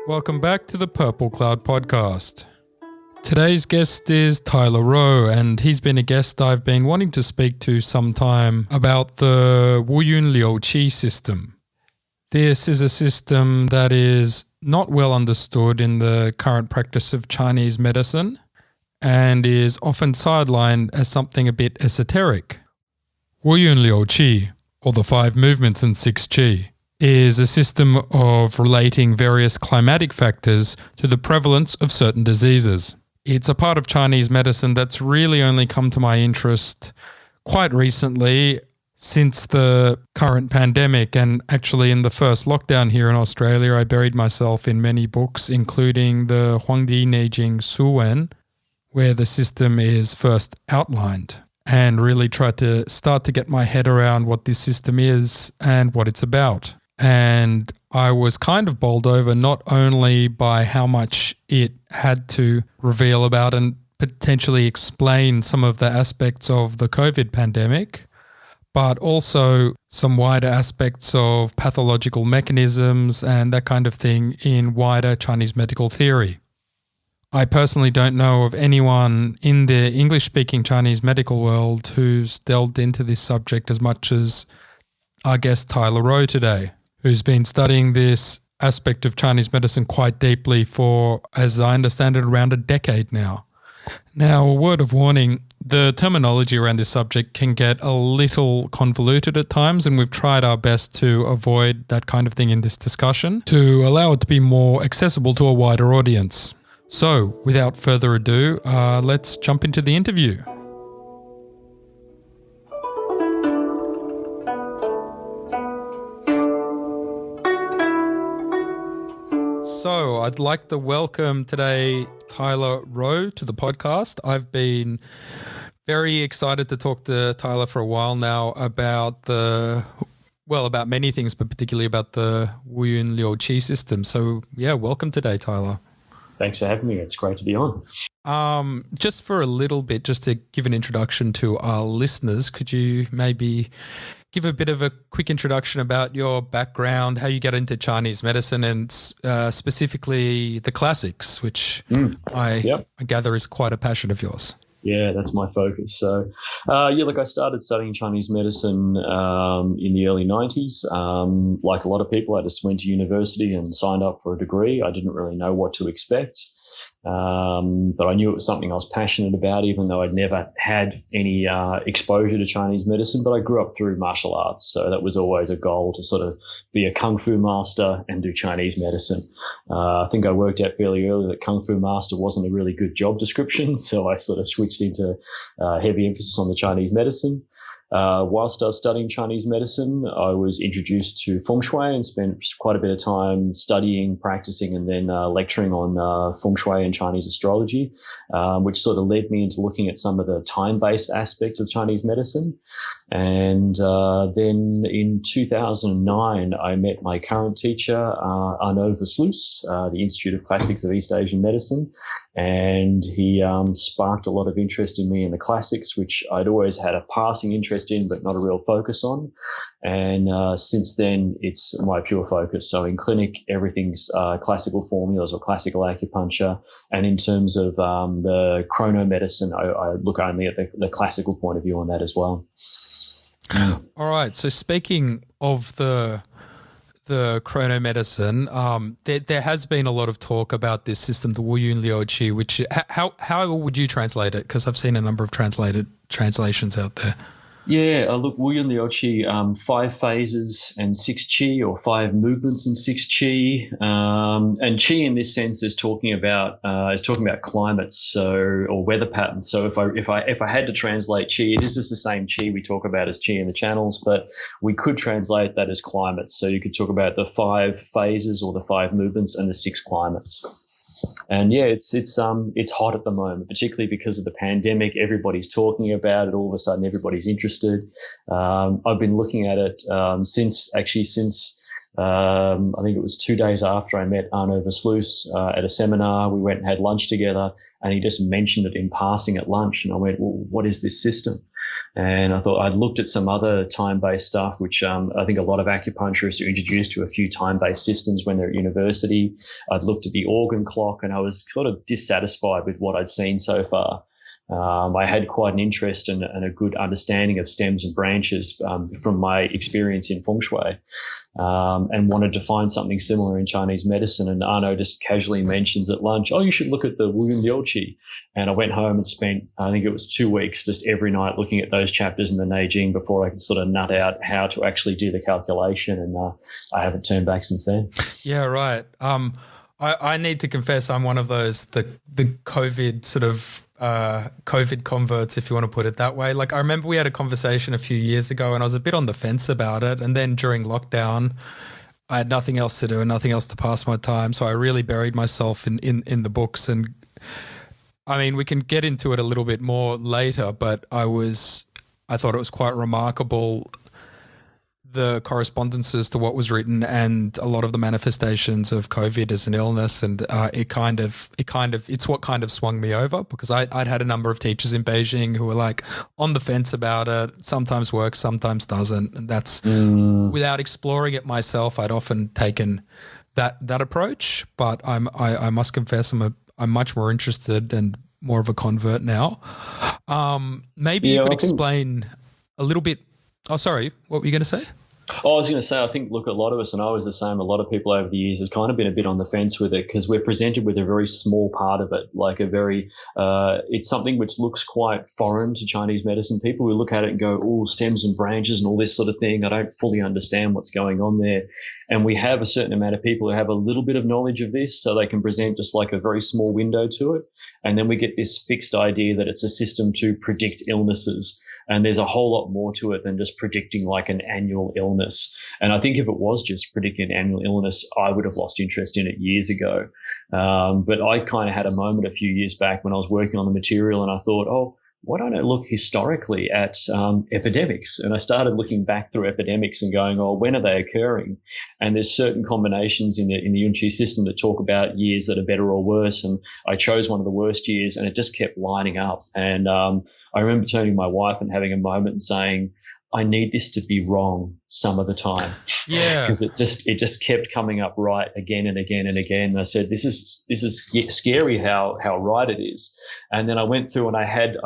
Welcome back to the Purple Cloud Podcast. Today's guest is Tyler Rowe, and he's been a guest I've been wanting to speak to some time about the Wuyun Liuqi system. This is a system that is not well understood in the current practice of Chinese medicine and is often sidelined as something a bit esoteric. Wuyun Liuqi, or the 5 movements and 6 qi, is a system of relating various climatic factors to the prevalence of certain diseases. It's a part of Chinese medicine that's really only come to my interest quite recently since the current pandemic, and actually in the first lockdown here in Australia, I buried myself in many books, including the Huangdi Neijing Suwen, where the system is first outlined, and really tried to start to get my head around what this system is and what it's about. And I was kind of bowled over not only by how much it had to reveal about and potentially explain some of the aspects of the COVID pandemic, but also some wider aspects of pathological mechanisms and that kind of thing in wider Chinese medical theory. I personally don't know of anyone in the English-speaking Chinese medical world who's delved into this subject as much as our guest Tyler Rowe today, who's been studying this aspect of Chinese medicine quite deeply for, as I understand it, around a decade now. Now, a word of warning, the terminology around this subject can get a little convoluted at times, and we've tried our best to avoid that kind of thing in this discussion to allow it to be more accessible to a wider audience. So, without further ado, let's jump into the interview. So, I'd like to welcome today Tyler Rowe to the podcast. I've been very excited to talk to Tyler for a while now about about many things, but particularly about the Wuyun Liuqi system. So, yeah, welcome today, Tyler. Thanks for having me. It's great to be on. Just for a little bit, just to give an introduction to our listeners, could you maybe give a bit of a quick introduction about your background, how you got into Chinese medicine, and specifically the classics, which I gather is quite a passion of yours. Yeah, that's my focus. So, I started studying Chinese medicine in the early 90s. Like a lot of people, I just went to university and signed up for a degree. I didn't really know what to expect. But I knew it was something I was passionate about, even though I'd never had any exposure to Chinese medicine. But I grew up through martial arts, so that was always a goal to sort of be a kung fu master and do Chinese medicine. I think I worked out fairly early that kung fu master wasn't a really good job description, so I sort of switched into heavy emphasis on the Chinese medicine. Whilst I was studying Chinese medicine, I was introduced to feng shui and spent quite a bit of time studying, practicing, and then lecturing on feng shui and Chinese astrology, which sort of led me into looking at some of the time-based aspects of Chinese medicine. And then in 2009, I met my current teacher, Arnaud Versluis, the Institute of Classics of East Asian Medicine, and he sparked a lot of interest in me in the classics, which I'd always had a passing interest in, but not a real focus on. And since then, it's my pure focus. So in clinic, everything's classical formulas or classical acupuncture. And in terms of the chronomedicine, I look only at the classical point of view on that as well. All right. So speaking of the chronomedicine, there has been a lot of talk about this system, the Wuyun Liuqi, which how would you translate it? Because I've seen a number of translations out there. Yeah, look, Wuyun Liuqi, 5 phases and 6 qi, or 5 movements and 6 qi. And qi in this sense is talking about climates, or weather patterns. So if I had to translate qi, this is the same qi we talk about as qi in the channels, but we could translate that as climates. So you could talk about the 5 phases or the 5 movements and the 6 climates. And yeah, it's hot at the moment, particularly because of the pandemic. Everybody's talking about it. All of a sudden, everybody's interested. I've been looking at it since I think it was 2 days after I met Arnaud Versluis at a seminar. We went and had lunch together, and he just mentioned it in passing at lunch. And I went, well, what is this system? And I thought I'd looked at some other time-based stuff, which I think a lot of acupuncturists are introduced to a few time-based systems when they're at university. I'd looked at the organ clock, and I was sort of dissatisfied with what I'd seen so far. I had quite an interest and a good understanding of stems and branches from my experience in feng shui, and wanted to find something similar in Chinese medicine. And Arno just casually mentions at lunch, "Oh, you should look at the Wuyun Liuqi." And I went home and spent, I think it was 2 weeks, just every night looking at those chapters in the Neijing before I could sort of nut out how to actually do the calculation. And I haven't turned back since then. Yeah, right. I need to confess I'm one of those, the COVID sort of COVID converts, if you want to put it that way. Like, I remember we had a conversation a few years ago and I was a bit on the fence about it. And then during lockdown, I had nothing else to do and nothing else to pass my time. So I really buried myself in the books. And I mean, we can get into it a little bit more later, but I thought it was quite remarkable, the correspondences to what was written and a lot of the manifestations of COVID as an illness. And it's what kind of swung me over, because I'd had a number of teachers in Beijing who were like on the fence about it. Sometimes works, sometimes doesn't. And that's without exploring it myself, I'd often taken that approach. But I must confess I'm much more interested and more of a convert now. Maybe you could explain a little bit. Oh, sorry. What were you going to say? Oh, I was going to say, I think, look, a lot of us, and I was the same, a lot of people over the years have kind of been a bit on the fence with it, because we're presented with a very small part of it, like it's something which looks quite foreign to Chinese medicine. People who look at it and go, oh, stems and branches and all this sort of thing, I don't fully understand what's going on there. And we have a certain amount of people who have a little bit of knowledge of this, so they can present just like a very small window to it. And then we get this fixed idea that it's a system to predict illnesses. And there's a whole lot more to it than just predicting like an annual illness. And I think if it was just predicting an annual illness, I would have lost interest in it years ago. But I kind of had a moment a few years back when I was working on the material, and I thought, oh, why don't I look historically at epidemics? And I started looking back through epidemics and going, oh, when are they occurring? And there's certain combinations in the Yun Qi system that talk about years that are better or worse. And I chose one of the worst years, and it just kept lining up. And I remember turning to my wife and having a moment and saying, I need this to be wrong some of the time. Yeah. Because it just kept coming up right again and again and again. And I said, this is scary how right it is. And then I went through and I had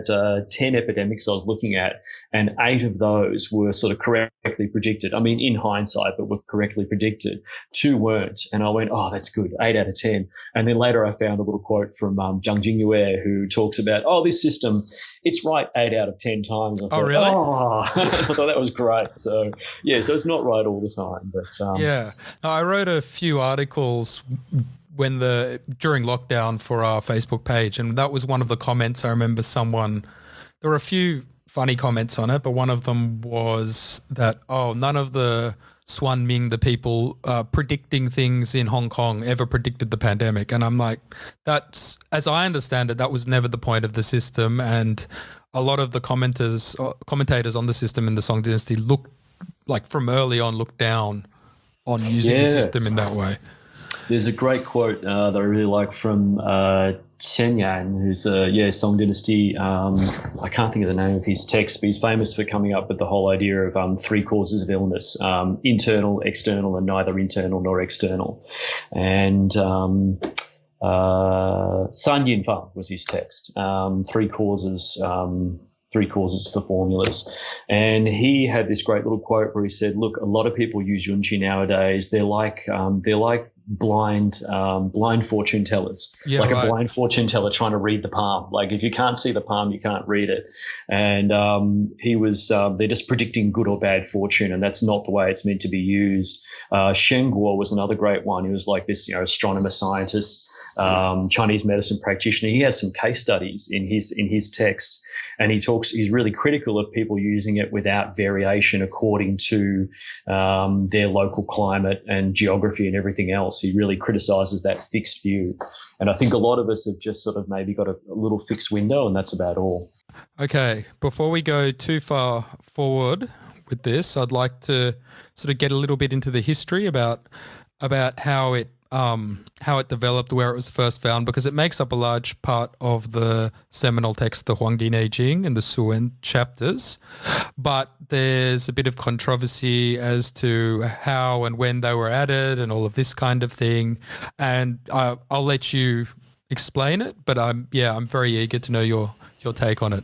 10 epidemics I was looking at, and 8 of those were sort of correctly predicted. I mean, in hindsight, but were correctly predicted. 2 weren't. And I went, oh, that's good. 8 out of 10. And then later I found a little quote from Zhang Jingyue, who talks about, oh, this system, it's right 8 out of 10 times. I thought, oh, really? Oh, I thought that was great. So it's not right all the time. But yeah. No, I wrote a few articles during lockdown for our Facebook page, and that was one of the comments. I remember there were a few funny comments on it, but one of them was that, oh, none of the Swan Ming, the people predicting things in Hong Kong, ever predicted the pandemic. And I'm like, that's, as I understand it, that was never the point of the system. And a lot of the commentators on the system in the Song Dynasty from early on looked down on using the system in that way. There's a great quote that I really like from Chen Yan, who's Song Dynasty. I can't think of the name of his text, but he's famous for coming up with the whole idea of 3 causes of illness: internal, external, and neither internal nor external. And San Yin Fang was his text. 3 causes. 3 causes for formulas. And he had this great little quote where he said, look, a lot of people use Yun Qi nowadays. They're like blind fortune tellers, a blind fortune teller trying to read the palm. Like, if you can't see the palm, you can't read it. And they're just predicting good or bad fortune, and that's not the way it's meant to be used. Shen Guo was another great one. He was like this, astronomer, scientist, Chinese medicine practitioner. He has some case studies in his text, and he's really critical of people using it without variation according to their local climate and geography and everything else. He really criticizes that fixed view. And I think a lot of us have just sort of maybe got a little fixed window, and that's about all. Okay, before we go too far forward with this, I'd like to sort of get a little bit into the history about how it how it developed, where it was first found, because it makes up a large part of the seminal text, the Huangdi Neijing and the Suwen chapters. But there's a bit of controversy as to how and when they were added and all of this kind of thing. And I'll let you explain it, but I'm very eager to know your take on it.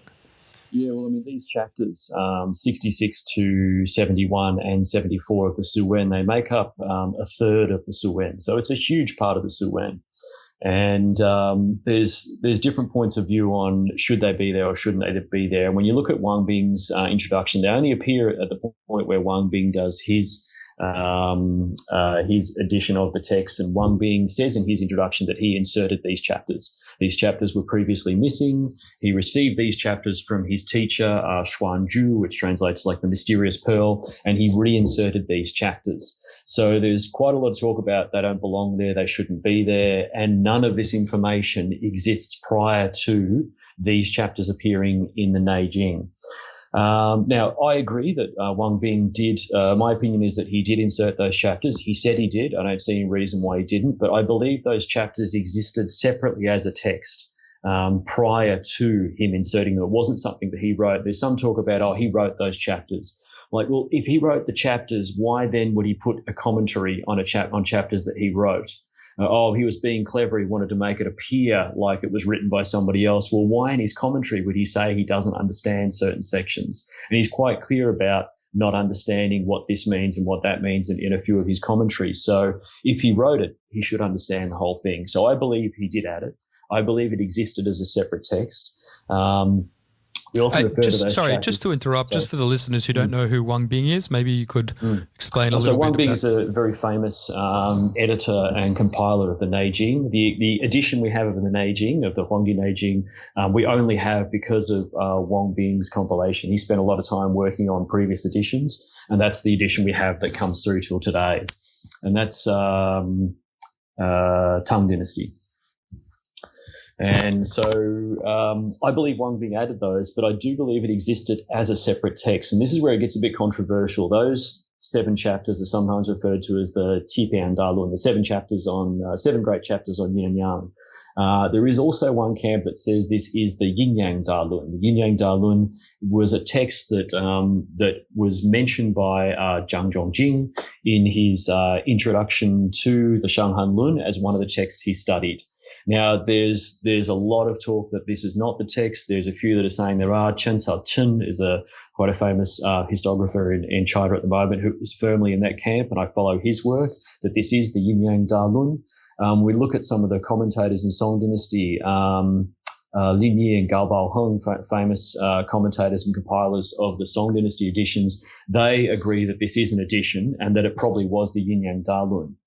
Yeah, well, I mean, these chapters, 66 to 71 and 74 of the Suwen, they make up a third of the Suwen. So it's a huge part of the Suwen. And there's different points of view on should they be there or shouldn't they be there. When you look at Wang Bing's introduction, they only appear at the point where Wang Bing does his edition of the text, and Wang Bing says in his introduction that he inserted these chapters. These chapters were previously missing. He received these chapters from his teacher, Xuanju, which translates like the mysterious pearl, and he reinserted these chapters. So there's quite a lot of talk about they don't belong there, they shouldn't be there, and none of this information exists prior to these chapters appearing in the Neijing. Now, I agree that Wang Bing did. My opinion is that he did insert those chapters. He said he did. I don't see any reason why he didn't, but I believe those chapters existed separately as a text prior to him inserting them. It wasn't something that he wrote. There's some talk about, he wrote those chapters. Like, well, if he wrote the chapters, why then would he put a commentary on on chapters that he wrote? He was being clever. He wanted to make it appear like it was written by somebody else. Well, why in his commentary would he say he doesn't understand certain sections? And he's quite clear about not understanding what this means and what that means in a few of his commentaries. So if he wrote it, he should understand the whole thing. So I believe he did add it. I believe it existed as a separate text. We also refer to those chapters. Just to interrupt, just for the listeners who don't know who Wang Bing is, maybe you could explain a little bit. So Wang Bing is a very famous editor and compiler of the Neijing. The edition we have of the Neijing, of the Huangdi Neijing, we only have because of Wang Bing's compilation. He spent a lot of time working on previous editions, and that's the edition we have that comes through till today. And that's Tang Dynasty. And so I believe Wang Bing added those, but I do believe it existed as a separate text. And this is where it gets a bit controversial. Those 7 chapters are sometimes referred to as the Tipian Dalun, the 7 great chapters on yin and yang. There is also one camp that says this is the Yin Yang Dalun. The Yin Yang Dalun was a text that was mentioned by Zhang Zhongjing in his introduction to the Shanghan Lun as one of the texts he studied. Now, there's a lot of talk that this is not the text. There's a few that are saying there are. Chen Shaochen is quite a famous historiographer in China at the moment who is firmly in that camp, and I follow his work, that this is the Yin Yang Dalun. We look at some of the commentators in Song Dynasty, Lin Yi and Gao Baoheng, famous commentators and compilers of the Song Dynasty editions. They agree that this is an edition and that it probably was the Yin Yang Dalun.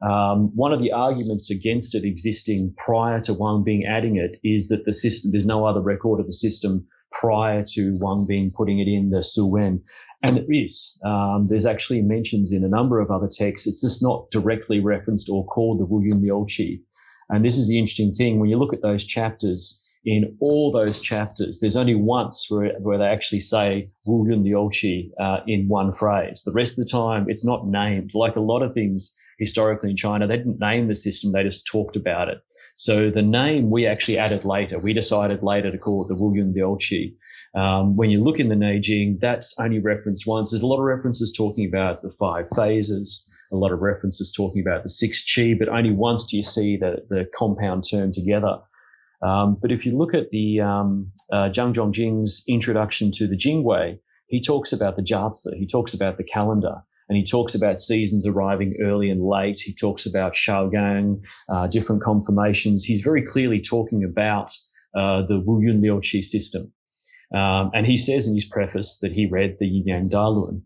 One of the arguments against it existing prior to Wang Bing adding it is that the system, there's no other record of the system prior to Wang Bing putting it in the Suwen. And there is. There's actually mentions in a number of other texts. It's just not directly referenced or called the Wuyun Liuqi. And this is the interesting thing. When you look at those chapters, in all those chapters, there's only once where they actually say Wuyun Liuqi in one phrase. The rest of the time, it's not named. Like a lot of things historically in China, they didn't name the system, they just talked about it. So the name we actually added later. We decided later to call it the Wuyun Liuqi. When you look in the Neijing, that's only referenced once. There's a lot of references talking about the 5 phases, a lot of references talking about the 6 qi, but only once do you see the compound term together. But if you look at the Zhang Zhongjing's introduction to the Jingwei, he talks about the jiazi, he talks about the calendar. And he talks about seasons arriving early and late. He talks about Shaogang, different confirmations. He's very clearly talking about the Wuyun Liuqi system. And he says in his preface that he read the Yin Yang Dalun.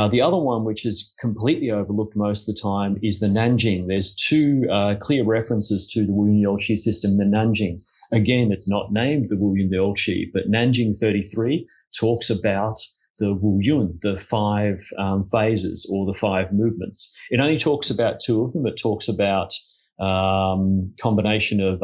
The other one, which is completely overlooked most of the time, is the Nanjing. There's 2 clear references to the Wuyun Liuqi system, the Nanjing. Again, it's not named the Wuyun Liuqi, but Nanjing 33 talks about the Wuyun, the 5 phases or the 5 movements. It only talks about 2 of them. It talks about combination of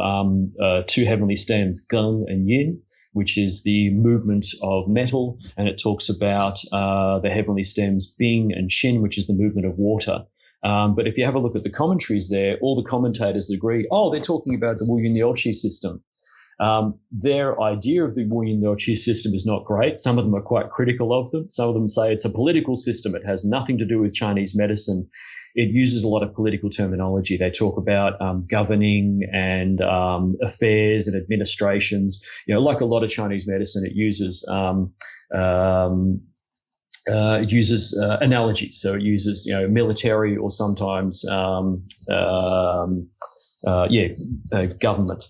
2 heavenly stems, Geng and Yin, which is the movement of metal, and it talks about the heavenly stems Bing and Xin, which is the movement of water. But if you have a look at the commentaries there, all the commentators agree, they're talking about the Wuyun Liuqi system. Their idea of the Wuyun Liuqi system is not great. Some of them are quite critical of them. Some of them say it's a political system. It has nothing to do with Chinese medicine. It uses a lot of political terminology. They talk about governing and affairs and administrations. Like a lot of Chinese medicine, it uses analogies. So it uses military or sometimes government.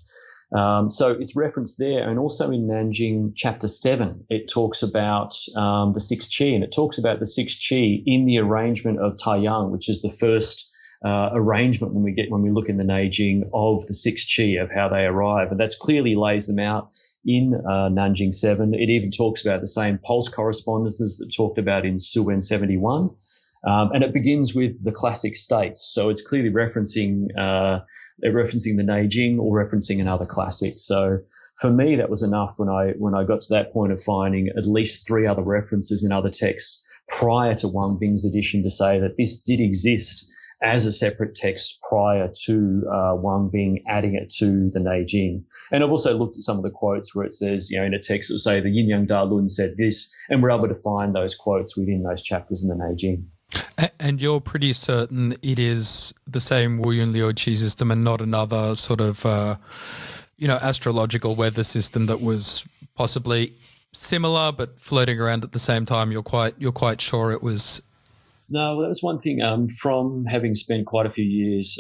So it's referenced there, and also in Nanjing Chapter 7, it talks about the 6 qi, and it talks about the 6 qi in the arrangement of Taiyang, which is the first arrangement when we look in the Neijing of the 6 qi, of how they arrive, and that's clearly lays them out in Nanjing 7. It even talks about the same pulse correspondences that talked about in Suwen 71, and it begins with the classic states, so it's clearly referencing the Neijing or referencing another classic. So for me, that was enough when I got to that point of finding at least 3 other references in other texts prior to Wang Bing's edition to say that this did exist as a separate text prior to Wang Bing adding it to the Neijing. And I've also looked at some of the quotes where it says, in a text that will say the Yin Yang Da Lun said this, and we're able to find those quotes within those chapters in the Neijing. And you're pretty certain it is the same Wuyun Liuqi system and not another sort of, astrological weather system that was possibly similar but floating around at the same time. You're quite sure it was. No, well, that was one thing. From having spent quite a few years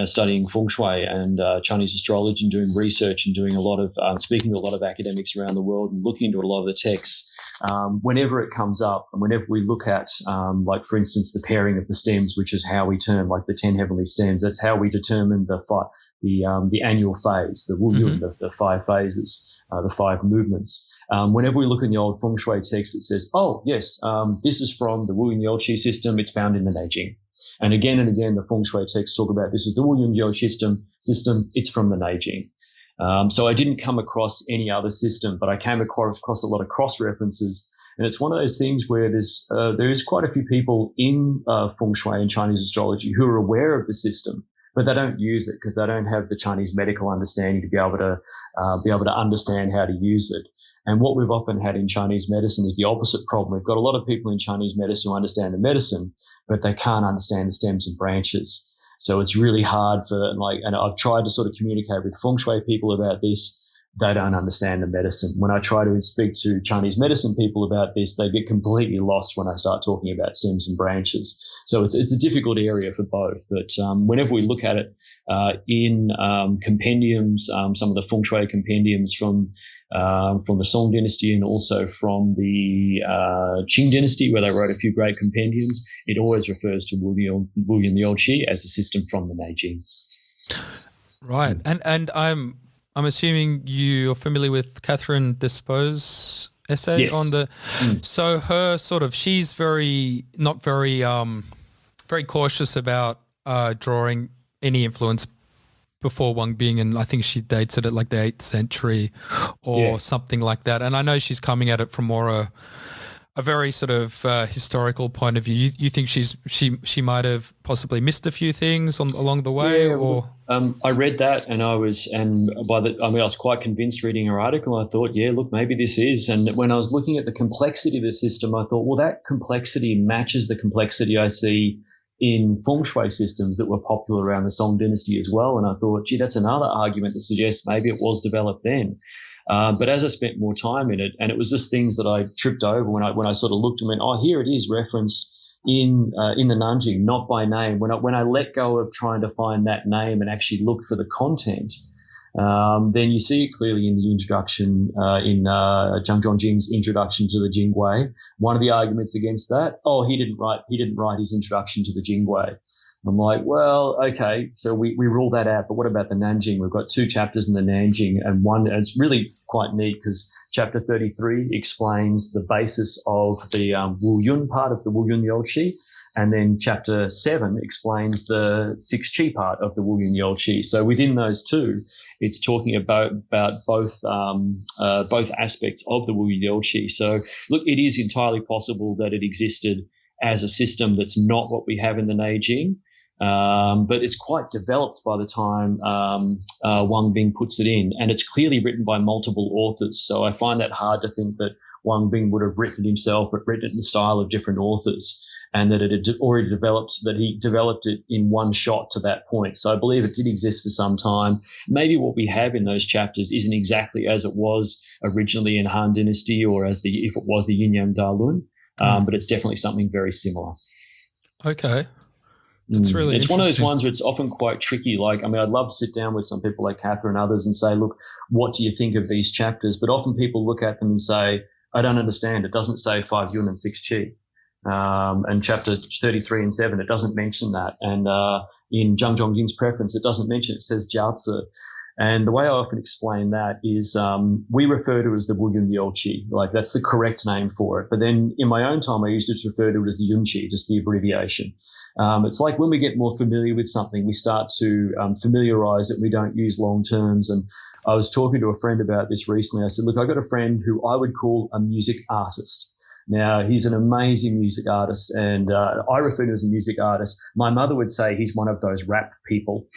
studying feng shui and Chinese astrology and doing research and doing a lot of speaking to a lot of academics around the world and looking into a lot of the texts. Whenever it comes up and whenever we look at, like, for instance, the pairing of the stems, which is how we term, like, the 10 heavenly stems, that's how we determine the annual phase, the Wuyun, the 5 phases, the 5 movements. Whenever we look in the old feng shui text, it says, this is from the Wuyun Liuqi system. It's found in the Neijing. And again, the feng shui texts talk about this is the Wuyun Liuqi system. It's from the Neijing. So I didn't come across any other system, but I came across a lot of cross-references. And it's one of those things where there is quite a few people in feng shui and Chinese astrology who are aware of the system, but they don't use it because they don't have the Chinese medical understanding to be able to understand how to use it. And what we've often had in Chinese medicine is the opposite problem. We've got a lot of people in Chinese medicine who understand the medicine, but they can't understand the stems and branches. So it's really hard and I've tried to sort of communicate with feng shui people about this. They don't understand the medicine. When I try to speak to Chinese medicine people about this, they get completely lost when I start talking about stems and branches. So it's a difficult area for both. But whenever we look at it in compendiums, some of the feng shui compendiums from the Song dynasty and also from the Qing dynasty, where they wrote a few great compendiums, it always refers to Wuyun Liuqi as a system from the Neijing. Right, and I'm assuming you're familiar with Catherine Despo's essay on the. So her she's very cautious about drawing any influence before Wang Bing, and I think she dates it at like the 8th century or something like that. And I know she's coming at it from more a very sort of historical point of view. You think she might have possibly missed a few things along the way, or? I read that, and I was quite convinced reading her article. I thought, maybe this is. And when I was looking at the complexity of the system, I thought, well, that complexity matches the complexity I see in feng shui systems that were popular around the Song dynasty as well. And I thought, that's another argument that suggests maybe it was developed then. But as I spent more time in it, and it was just things that I tripped over when I sort of looked and went, here it is referenced in the Nanjing, not by name. When I let go of trying to find that name and actually looked for the content, then you see it clearly in the introduction, in Zhang Zhongjing's introduction to the Jingwei. One of the arguments against that, he didn't write his introduction to the Jingwei. I'm like, well, okay, so we rule that out, but what about the Nanjing? We've got 2 chapters in the Nanjing, and it's really quite neat because chapter 33 explains the basis of the Wuyun part of the Wuyun Liuqi, and then chapter 7 explains the 6 qi part of the Wuyun Liuqi. So within those 2, it's talking about both aspects of the Wuyun Liuqi. So look, it is entirely possible that it existed as a system that's not what we have in the Neijing. But it's quite developed by the time Wang Bing puts it in, and it's clearly written by multiple authors. So I find that hard to think that Wang Bing would have written it himself, but written it in the style of different authors, and that it had already developed, that he developed it in one shot to that point. So I believe it did exist for some time. Maybe what we have in those chapters isn't exactly as it was originally in Han Dynasty, or if it was the Yin Yang Dalun, but it's definitely something very similar. Okay. It's really It's one of those ones where it's often quite tricky. Like, I mean, I'd love to sit down with some people like Catherine and others and say, look, what do you think of these chapters? But often people look at them and say, I don't understand. It doesn't say 5 Yun and 6 Qi. And chapter 33 and 7, it doesn't mention that. And in Zhang Zhongjing's preference, it doesn't mention it. It says Jiazi. And the way I often explain that is we refer to it as the Wuyun Liuqi. Like, that's the correct name for it. But then in my own time, I used to refer to it as the Yunqi, just the abbreviation. It's like when we get more familiar with something, we start to familiarize it. We don't use long terms. And I was talking to a friend about this recently. I said, look, I got a friend who I would call a music artist. Now, he's an amazing music artist, and I refer to him as a music artist. My mother would say he's one of those rap people.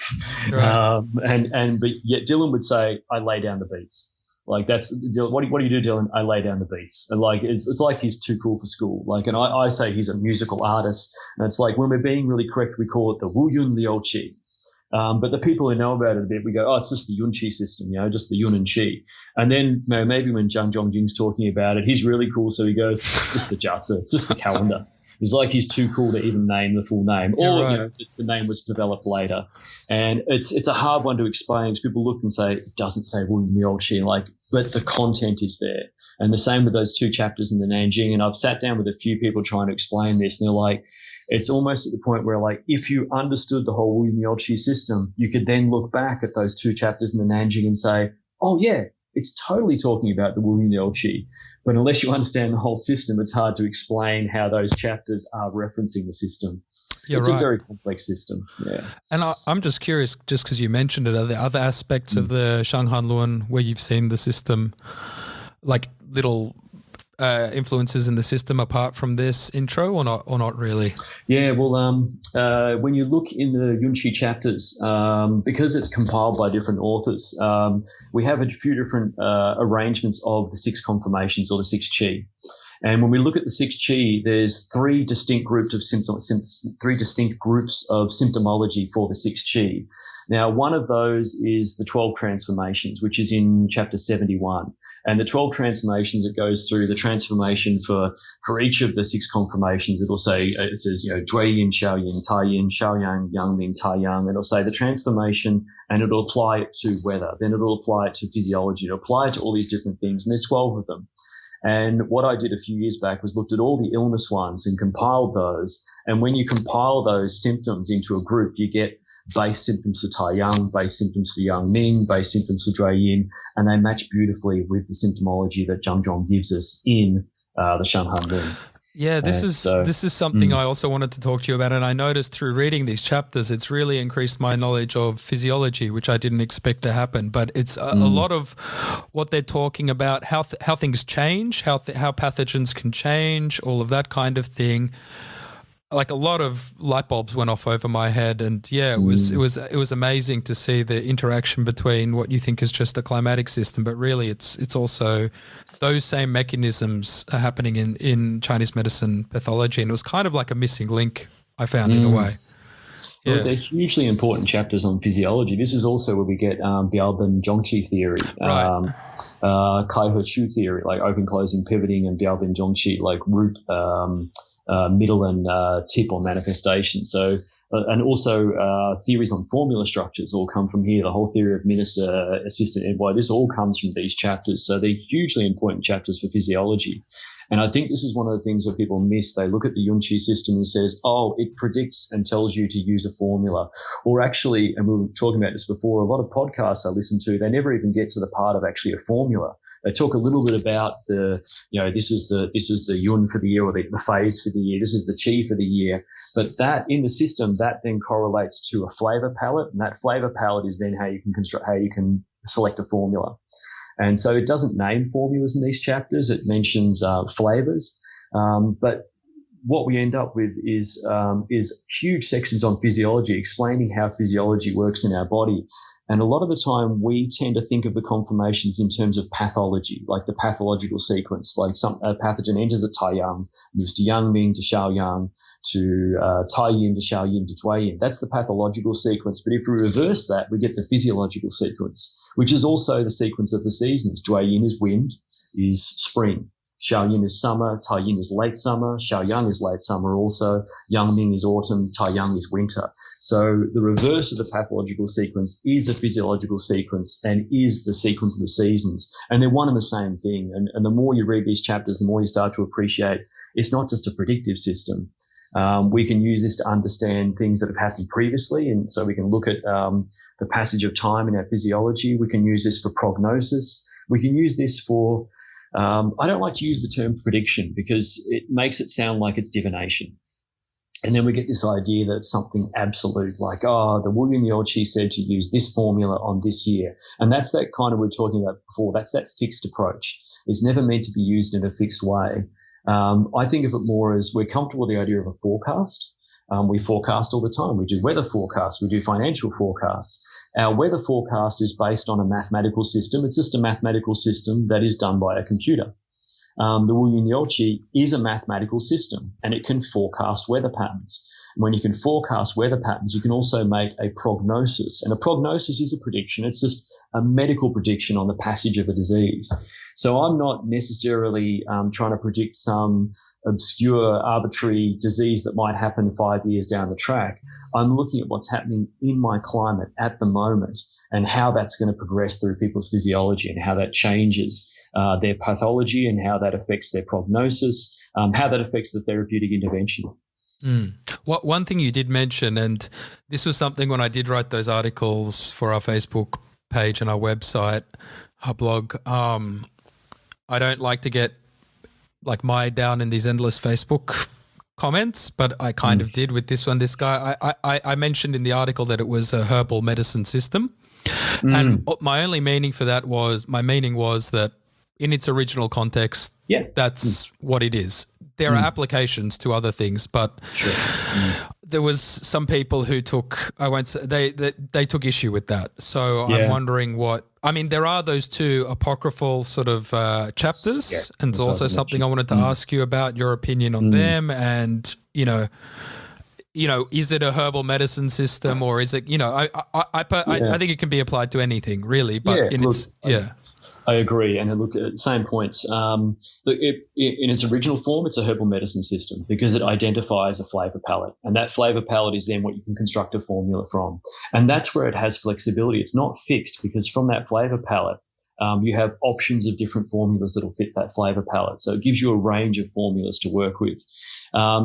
Right. But yet Dylan would say, I lay down the beats. Like, that's what do you do, Dylan? I lay down the beats. And like, it's like he's too cool for school. Like, and I say he's a musical artist. And it's like, when we're being really correct, we call it the Wuyun Liuqi. But the people who know about it a bit, we go, oh, it's just the Yunqi system, just the Yun and Qi. And then maybe when Zhang Zhongjing's talking about it, he's really cool. So he goes, it's just the Jiazi. It's just the calendar. It's like he's too cool to even name the full name. Or right. The name was developed later. And it's a hard one to explain because people look and say, it doesn't say Wuyun Liuqi, but the content is there. And the same with those 2 chapters in the Nanjing. And I've sat down with a few people trying to explain this, and they're like, it's almost at the point where, like, if you understood the whole Wuyun Liuqi system, you could then look back at those 2 chapters in the Nanjing and say, oh, yeah, it's totally talking about the Wuyun Liuqi. But unless you understand the whole system, it's hard to explain how those chapters are referencing the system. It's a very complex system. Yeah. And I'm just curious, just because you mentioned it, are there other aspects of the Shanghan Luan where you've seen the system, like little influences in the system apart from this intro, or not really? Yeah, well, when you look in the Yunqi chapters, because it's compiled by different authors, we have a few different arrangements of the 6 conformations or the 6 Qi. And when we look at the 6 Qi, there's 3 distinct groups of symptomology for the 6 Qi. Now, one of those is the 12 transformations, which is in chapter 71. And the 12 transformations, it goes through the transformation for each of the 6 conformations. It'll say, it says, Zhui Yin, Xiao Yin, Tai Yin, Xiao Yang, Yang Ming, Tai Yang. It'll say the transformation, and it'll apply it to weather. Then it'll apply it to physiology. It'll apply it to all these different things. And there's 12 of them. And what I did a few years back was looked at all the illness ones and compiled those. And when you compile those symptoms into a group, you get base symptoms for Tai Yang, base symptoms for Yang Ming, base symptoms for Zhui Yin, and they match beautifully with the symptomology that Zhang Zhong gives us in the Shanghan Luan. Yeah, this is something I also wanted to talk to you about, and I noticed through reading these chapters, it's really increased my knowledge of physiology, which I didn't expect to happen. But it's a lot of what they're talking about, how things change, how pathogens can change, all of that kind of thing. Like, a lot of light bulbs went off over my head, and yeah, it was amazing to see the interaction between what you think is just a climatic system, but really it's also those same mechanisms are happening in Chinese medicine pathology, and it was kind of like a missing link, I found, in a way. Yeah. Well, they're hugely important chapters on physiology. This is also where we get Biaoben Zhongqi theory, Right. Kai He Chu theory, like open, closing, pivoting, and Biaoben Zhongqi, like root, middle and tip or manifestation. So, and also theories on formula structures all come from here. The whole theory of minister, assistant, envoy, this all comes from these chapters. So they're hugely important chapters for physiology. And I think this is one of the things that people miss. They look at the Yunqi system and says, oh, it predicts and tells you to use a formula. Or actually, and we were talking about this before, a lot of podcasts I listen to, they never even get to the part of actually a formula. They talk a little bit about this is the yun for the year, or the phase for the year. This is the qi for the year. But that in the system, that then correlates to a flavor palette, and that flavor palette is then how you can select a formula. And so it doesn't name formulas in these chapters. It mentions flavors. But what we end up with is huge sections on physiology, explaining how physiology works in our body. And a lot of the time we tend to think of the conformations in terms of pathology, like the pathological sequence, like a pathogen enters at Taiyang, moves to Yangming, to Xiaoyang, to Taiyin, to Xiaoyin, to Zhuiyin. That's the pathological sequence. But if we reverse that, we get the physiological sequence, which is also the sequence of the seasons. Zhuiyin is wind, is spring. Xiaoyin is summer, Taiyin is late summer, Xiaoyang is late summer also, Yangming is autumn, Taiyang is winter. So the reverse of the pathological sequence is a physiological sequence and is the sequence of the seasons. And they're one and the same thing. And the more you read these chapters, the more you start to appreciate it's not just a predictive system. We can use this to understand things that have happened previously. And so we can look at the passage of time in our physiology. We can use this for prognosis. We can use this for I don't like to use the term prediction because it makes it sound like it's divination. And then we get this idea that it's something absolute, like, the Wuyun Liuqi said to use this formula on this year. And that's that kind of, we were talking about before, that's that fixed approach. It's never meant to be used in a fixed way. I think of it more as we're comfortable with the idea of a forecast. We forecast all the time. We do weather forecasts. We do financial forecasts. Our weather forecast is based on a mathematical system. It's just a mathematical system that is done by a computer. The Wuyun Liuqi is a mathematical system, and it can forecast weather patterns. When you can forecast weather patterns, you can also make a prognosis. And a prognosis is a prediction. It's just a medical prediction on the passage of a disease. So I'm not necessarily trying to predict some obscure, arbitrary disease that might happen 5 years down the track. I'm looking at what's happening in my climate at the moment and how that's going to progress through people's physiology and how that changes their pathology and how that affects their prognosis, how that affects the therapeutic intervention. One thing you did mention, and this was something when I did write those articles for our Facebook page and our website, our blog, I don't like to get like mired down in these endless Facebook comments, but I kind of did with this one. This guy, I mentioned in the article that it was a herbal medicine system. And my meaning was that in its original context, that's what it is. There are applications to other things, but there was some people who took, I won't say, they took issue with that. So I'm wondering there are those two apocryphal sort of chapters, and it's also something I wanted to ask you about your opinion on them. And, you know, is it a herbal medicine system, or is it, I think it can be applied to anything really, but I agree. And look, at same points. In its original form, it's a herbal medicine system because it identifies a flavor palette. And that flavor palette is then what you can construct a formula from. And that's where it has flexibility. It's not fixed because from that flavor palette, you have options of different formulas that will fit that flavor palette. So it gives you a range of formulas to work with.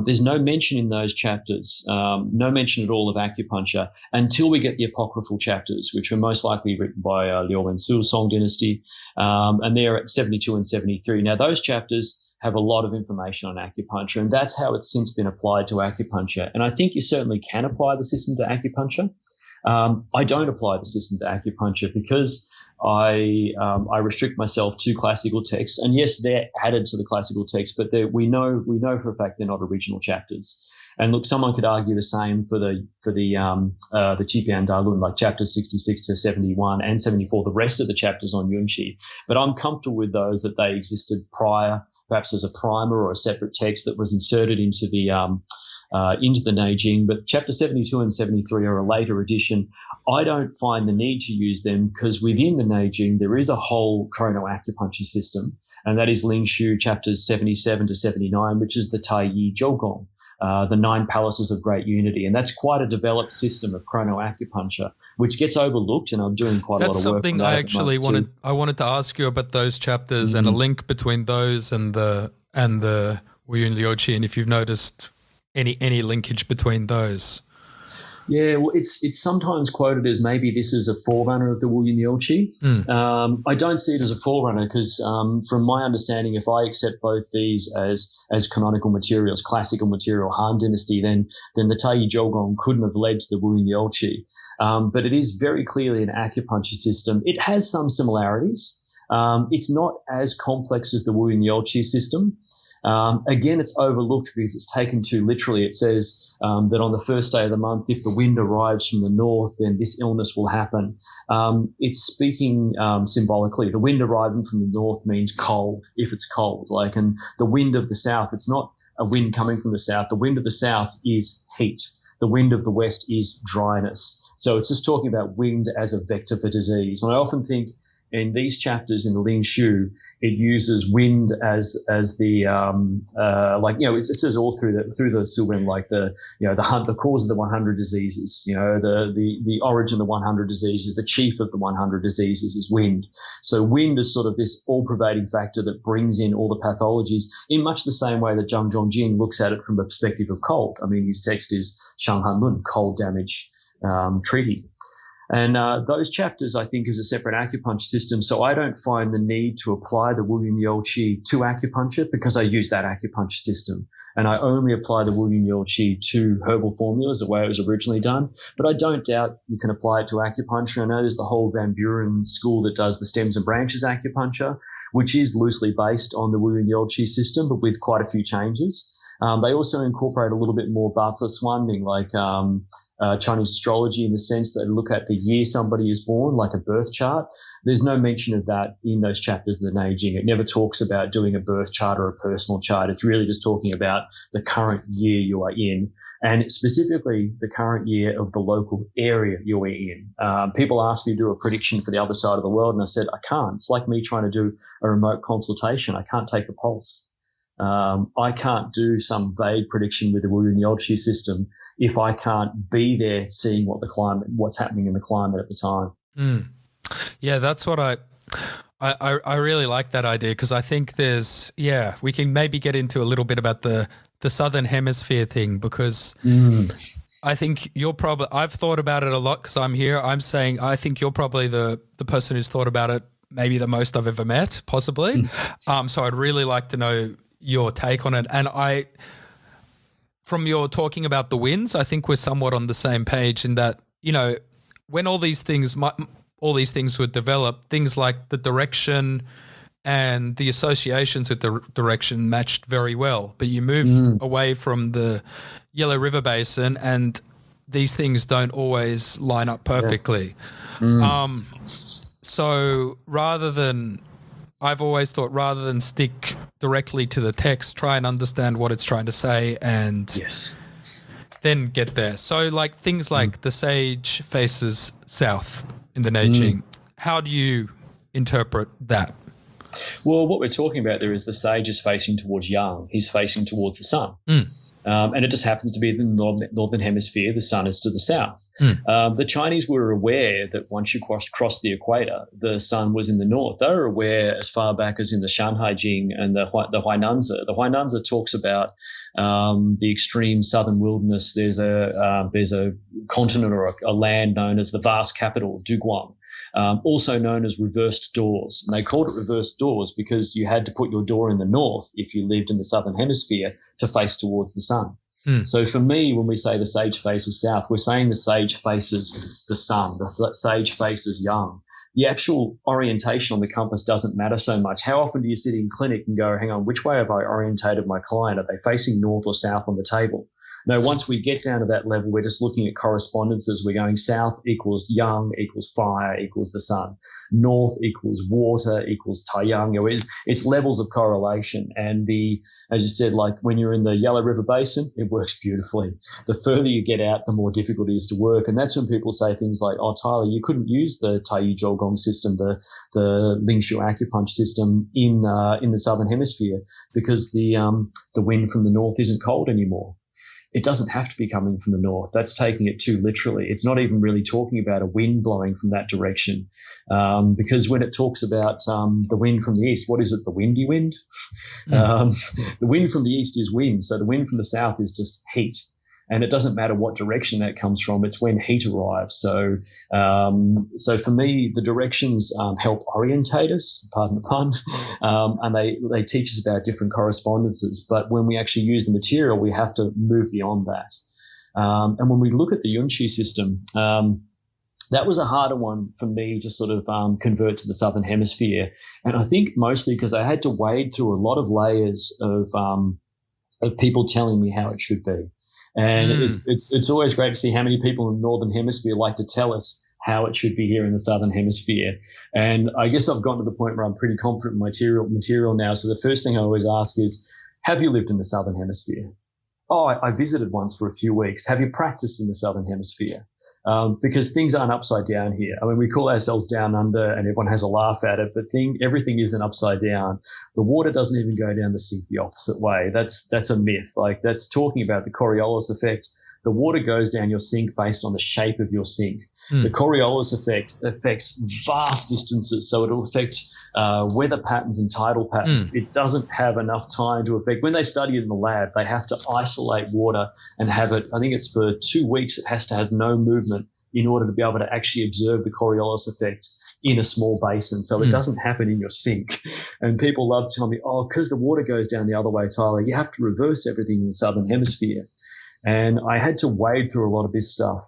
There's no mention in those chapters, no mention at all of acupuncture until we get the apocryphal chapters, which were most likely written by Liu Wensu, Song Dynasty, and they're at 72 and 73. Now, those chapters have a lot of information on acupuncture, and that's how it's since been applied to acupuncture. And I think you certainly can apply the system to acupuncture. I don't apply the system to acupuncture because I restrict myself to classical texts, and yes, they're added to the classical text, but we know for a fact they're not original chapters. And look, someone could argue the same for the Qipian Dalun, like chapters 66 to 71 and 74, the rest of the chapters on Yunqi. But I'm comfortable with those that they existed prior, perhaps as a primer or a separate text that was inserted into the Neijing. But chapter 72 and 73 are a later edition. I don't find the need to use them because within the Neijing there is a whole chronoacupuncture system, and that is Lingshu chapters 77 to 79, which is the Taiyi Zhougong, the 9 palaces of great unity. And that's quite a developed system of chronoacupuncture, which gets overlooked, and I'm doing quite a lot of work on that. That's something I wanted to ask you about those chapters and a link between those and the Wuyun Liuqi, and if you've noticed any linkage between those. Yeah, well, it's sometimes quoted as maybe this is a forerunner of the Wuyun Liuqi. I don't see it as a forerunner because from my understanding, if I accept both these as canonical materials, classical material, Han Dynasty, then the Taiyi Zhougong couldn't have led to the Wuyun Liuqi. But it is very clearly an acupuncture system. It has some similarities. It's not as complex as the Wuyun Liuqi system. Again, it's overlooked because it's taken too literally. It says that on the first day of the month, if the wind arrives from the north, then this illness will happen. It's speaking symbolically. The wind arriving from the north means cold, if it's cold. And the wind of the south, it's not a wind coming from the south. The wind of the south is heat. The wind of the west is dryness. So it's just talking about wind as a vector for disease. And I often think in these chapters in the Ling Shu, it uses wind as the it says all through the Suwen, like the cause of the 100 diseases, the origin of the 100 diseases, the chief of the 100 diseases is wind. So wind is sort of this all-pervading factor that brings in all the pathologies in much the same way that Zhang Zhongjing looks at it from the perspective of cold. I mean, his text is Shanghan Lun, cold damage treaty. And those chapters, I think, is a separate acupuncture system. So I don't find the need to apply the Wuyun Liuqi to acupuncture because I use that acupuncture system. And I only apply the Wuyun Liuqi to herbal formulas, the way it was originally done. But I don't doubt you can apply it to acupuncture. I know there's the whole Van Buren school that does the stems and branches acupuncture, which is loosely based on the Wuyun Liuqi system, but with quite a few changes. They also incorporate a little bit more Bazi Swanming, like Chinese astrology, in the sense that they look at the year somebody is born, like a birth chart. There's no mention of that in those chapters of the Neijing. It never talks about doing a birth chart or a personal chart. It's really just talking about the current year you are in, and specifically the current year of the local area you are in. People ask me to do a prediction for the other side of the world, and I said, I can't. It's like me trying to do a remote consultation. I can't take a pulse. I can't do some vague prediction with the Wuyun Liuqi system if I can't be there seeing what's happening in the climate at the time. Mm. Yeah, that's what I really like that idea, because I think we can maybe get into a little bit about the southern hemisphere thing, because I think I've thought about it a lot because I'm here. I'm saying I think you're probably the person who's thought about it maybe the most I've ever met, possibly. So I'd really like to know your take on it. And from your talking about the winds, I think we're somewhat on the same page in that, when all these things would develop, things like the direction and the associations with the direction matched very well. But you move away from the Yellow River Basin and these things don't always line up perfectly. So I've always thought, rather than stick directly to the text, try and understand what it's trying to say and then get there. So like things like the sage faces south in the Neijing. How do you interpret that? Well, what we're talking about there is the sage is facing towards yang. He's facing towards the sun. And it just happens to be the northern hemisphere. The sun is to the south. The Chinese were aware that once you crossed the equator, the sun was in the north. They were aware as far back as in the Shanhai Jing and the Huainanzi. The Huainanzi talks about the extreme southern wilderness. There's a continent or a land known as the vast capital, Duguan. Also known as reversed doors. And they called it reversed doors because you had to put your door in the north if you lived in the southern hemisphere to face towards the sun. So for me, when we say the sage faces south, we're saying the sage faces the sun, the sage faces yang. The actual orientation on the compass doesn't matter so much. How often do you sit in clinic and go, hang on, which way have I orientated my client? Are they facing north or south on the table? No, once we get down to that level, we're just looking at correspondences. We're going south equals yang equals fire equals the sun. North equals water equals taiyang. It's levels of correlation. And as you said, like when you're in the Yellow River Basin, it works beautifully. The further you get out, the more difficult it is to work. And that's when people say things like, oh, Tyler, you couldn't use the Taiyi Zhougong system, the Ling Shu acupuncture system in the southern hemisphere because the wind from the north isn't cold anymore. It doesn't have to be coming from the north. That's taking it too literally. It's not even really talking about a wind blowing from that direction because when it talks about the wind from the east, what is it, the windy wind? The wind from the east is wind, so the wind from the south is just heat. And it doesn't matter what direction that comes from. It's when heat arrives. So for me, the directions help orientate us, pardon the pun, and they teach us about different correspondences. But when we actually use the material, we have to move beyond that. And when we look at the Yunqi system, that was a harder one for me to sort of convert to the Southern Hemisphere. And I think mostly because I had to wade through a lot of layers of people telling me how it should be. And it's always great to see how many people in the Northern Hemisphere like to tell us how it should be here in the Southern Hemisphere. And I guess I've gotten to the point where I'm pretty confident in material now. So the first thing I always ask is, have you lived in the Southern Hemisphere? Oh, I visited once for a few weeks. Have you practiced in the Southern Hemisphere? Because things aren't upside down here. I mean, we call ourselves down under and everyone has a laugh at it, but everything isn't upside down. The water doesn't even go down the sink the opposite way. That's a myth. Like, that's talking about the Coriolis effect. The water goes down your sink based on the shape of your sink. The Coriolis effect affects vast distances, so it'll affect weather patterns and tidal patterns. It doesn't have enough time to affect. When they study it in the lab, they have to isolate water and have it, I think it's for 2 weeks, it has to have no movement in order to be able to actually observe the Coriolis effect in a small basin. So it doesn't happen in your sink. And people love telling me, oh, because the water goes down the other way, Tyler, you have to reverse everything in the Southern Hemisphere. And I had to wade through a lot of this stuff.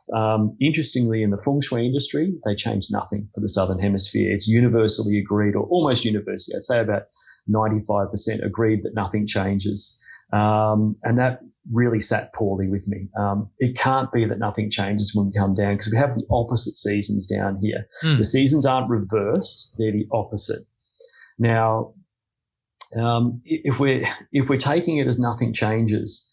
Interestingly, in the feng shui industry, they changed nothing for the Southern Hemisphere. It's universally agreed, or almost universally, I'd say about 95% agreed that nothing changes. And that really sat poorly with me. It can't be that nothing changes when we come down, because we have the opposite seasons down here. The seasons aren't reversed, they're the opposite. Now, if we're taking it as nothing changes,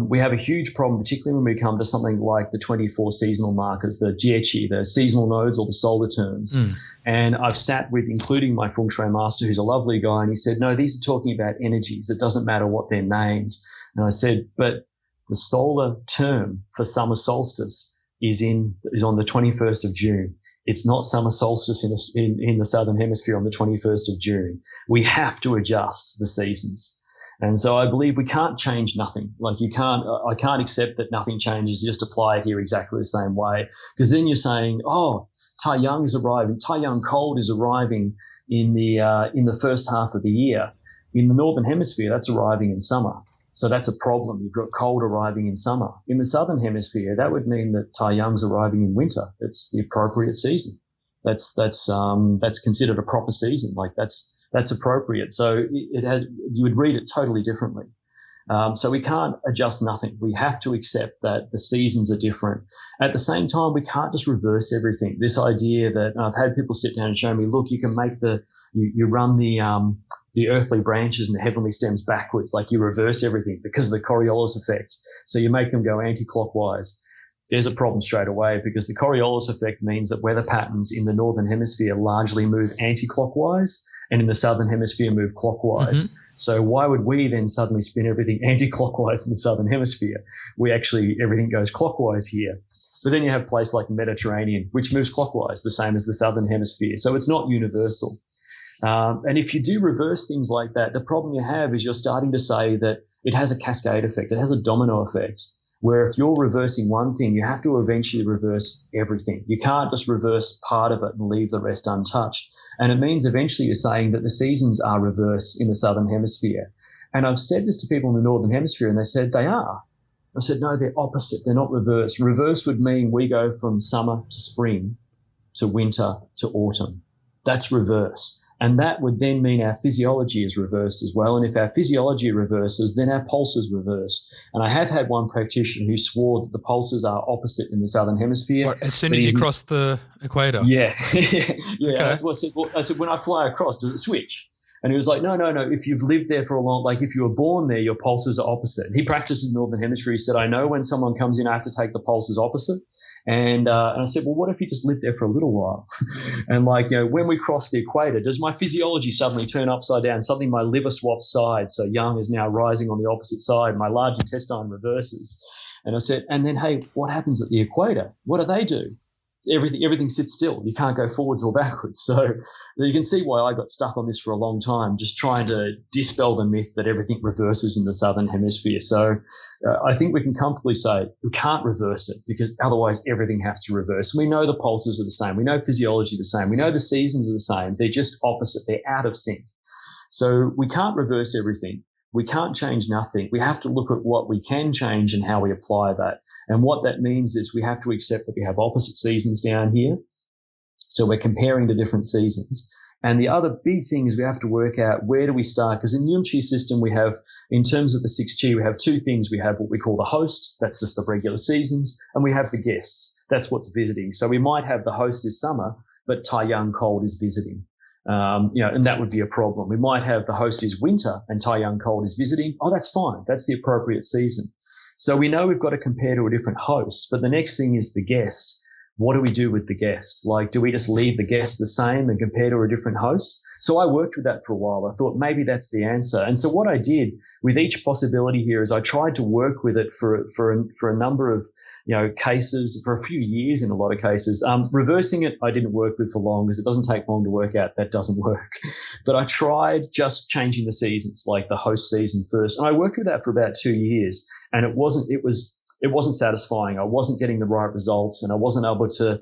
we have a huge problem, particularly when we come to something like the 24 seasonal markers, the jieqi, the seasonal nodes or the solar terms. And I've sat with, including my feng shui master, who's a lovely guy, and he said, no, these are talking about energies. It doesn't matter what they're named. And I said, but the solar term for summer solstice is on the 21st of June. It's not summer solstice in the Southern Hemisphere on the 21st of June. We have to adjust the seasons. And so I believe we can't change nothing. Like, I can't accept that nothing changes. You just apply it here exactly the same way. Because then you're saying, oh, Taiyang is arriving. Taiyang cold is arriving in the first half of the year. In the Northern Hemisphere, that's arriving in summer. So that's a problem. You've got cold arriving in summer. In the Southern Hemisphere, that would mean that Taiyang's arriving in winter. It's the appropriate season. That's considered a proper season. Like, that's appropriate. So you would read it totally differently. So we can't adjust nothing. We have to accept that the seasons are different. At the same time, we can't just reverse everything. This idea that I've had people sit down and show me, look, you can make you run the earthly branches and the heavenly stems backwards, like you reverse everything because of the Coriolis effect. So you make them go anti-clockwise. There's a problem straight away, because the Coriolis effect means that weather patterns in the Northern Hemisphere largely move anti-clockwise, and in the Southern Hemisphere move clockwise. So why would we then suddenly spin everything anti-clockwise in the Southern Hemisphere? Everything goes clockwise here. But then you have a place like the Mediterranean, which moves clockwise, the same as the Southern Hemisphere. So it's not universal. And if you do reverse things like that, the problem you have is you're starting to say that it has a cascade effect. It has a domino effect, where if you're reversing one thing, you have to eventually reverse everything. You can't just reverse part of it and leave the rest untouched. And it means eventually you're saying that the seasons are reversed in the Southern Hemisphere. And I've said this to people in the Northern Hemisphere, and they said they are. I said, no, they're opposite. They're not reversed. Reverse would mean we go from summer to spring to winter to autumn. That's reverse. And that would then mean our physiology is reversed as well. And if our physiology reverses, then our pulses reverse. And I have had one practitioner who swore that the pulses are opposite in the Southern Hemisphere. What, as soon as you cross the equator? Yeah. Okay. Okay. I said, when I fly across, does it switch? And he was like, no. If you've lived there for a long, like if you were born there, your pulses are opposite. He practices Northern Hemisphere. He said, I know when someone comes in, I have to take the pulses opposite. And I said, well, what if you just lived there for a little while? And when we cross the equator, does my physiology suddenly turn upside down? Suddenly my liver swaps sides. So yang is now rising on the opposite side. My large intestine reverses. And I said, and then, hey, what happens at the equator? What do they do? Everything sits still. You can't go forwards or backwards. So you can see why I got stuck on this for a long time, just trying to dispel the myth that everything reverses in the Southern Hemisphere. So I think we can comfortably say we can't reverse it, because otherwise everything has to reverse. We know the pulses are the same. We know physiology the same. We know the seasons are the same. They're just opposite. They're out of sync. So we can't reverse everything. we can't change nothing. We have to look at what we can change and how we apply that. And what that means is we have to accept that we have opposite seasons down here. So we're comparing the different seasons. And the other big thing is we have to work out where do we start? Because in the Yunqi system, we have, in terms of the 6 Qi, we have two things. We have what we call the host, that's just the regular seasons, and we have the guests, that's what's visiting. So we might have the host is summer, but Taiyang cold is visiting. And that would be a problem. We might have the host is winter and Taiyang cold is visiting. Oh, that's fine. That's the appropriate season. So we know we've got to compare to a different host, but the next thing is the guest. What do we do with the guest? Like, do we just leave the guest the same and compare to a different host? So I worked with that for a while. I thought maybe that's the answer. And so what I did with each possibility here is I tried to work with it for a number of, cases, for a few years in a lot of cases. Reversing it, I didn't work with for long because it doesn't take long to work out. That doesn't work. But I tried just changing the seasons, like the host season first. And I worked with that for about 2 years, and it wasn't satisfying. I wasn't getting the right results, and I wasn't able to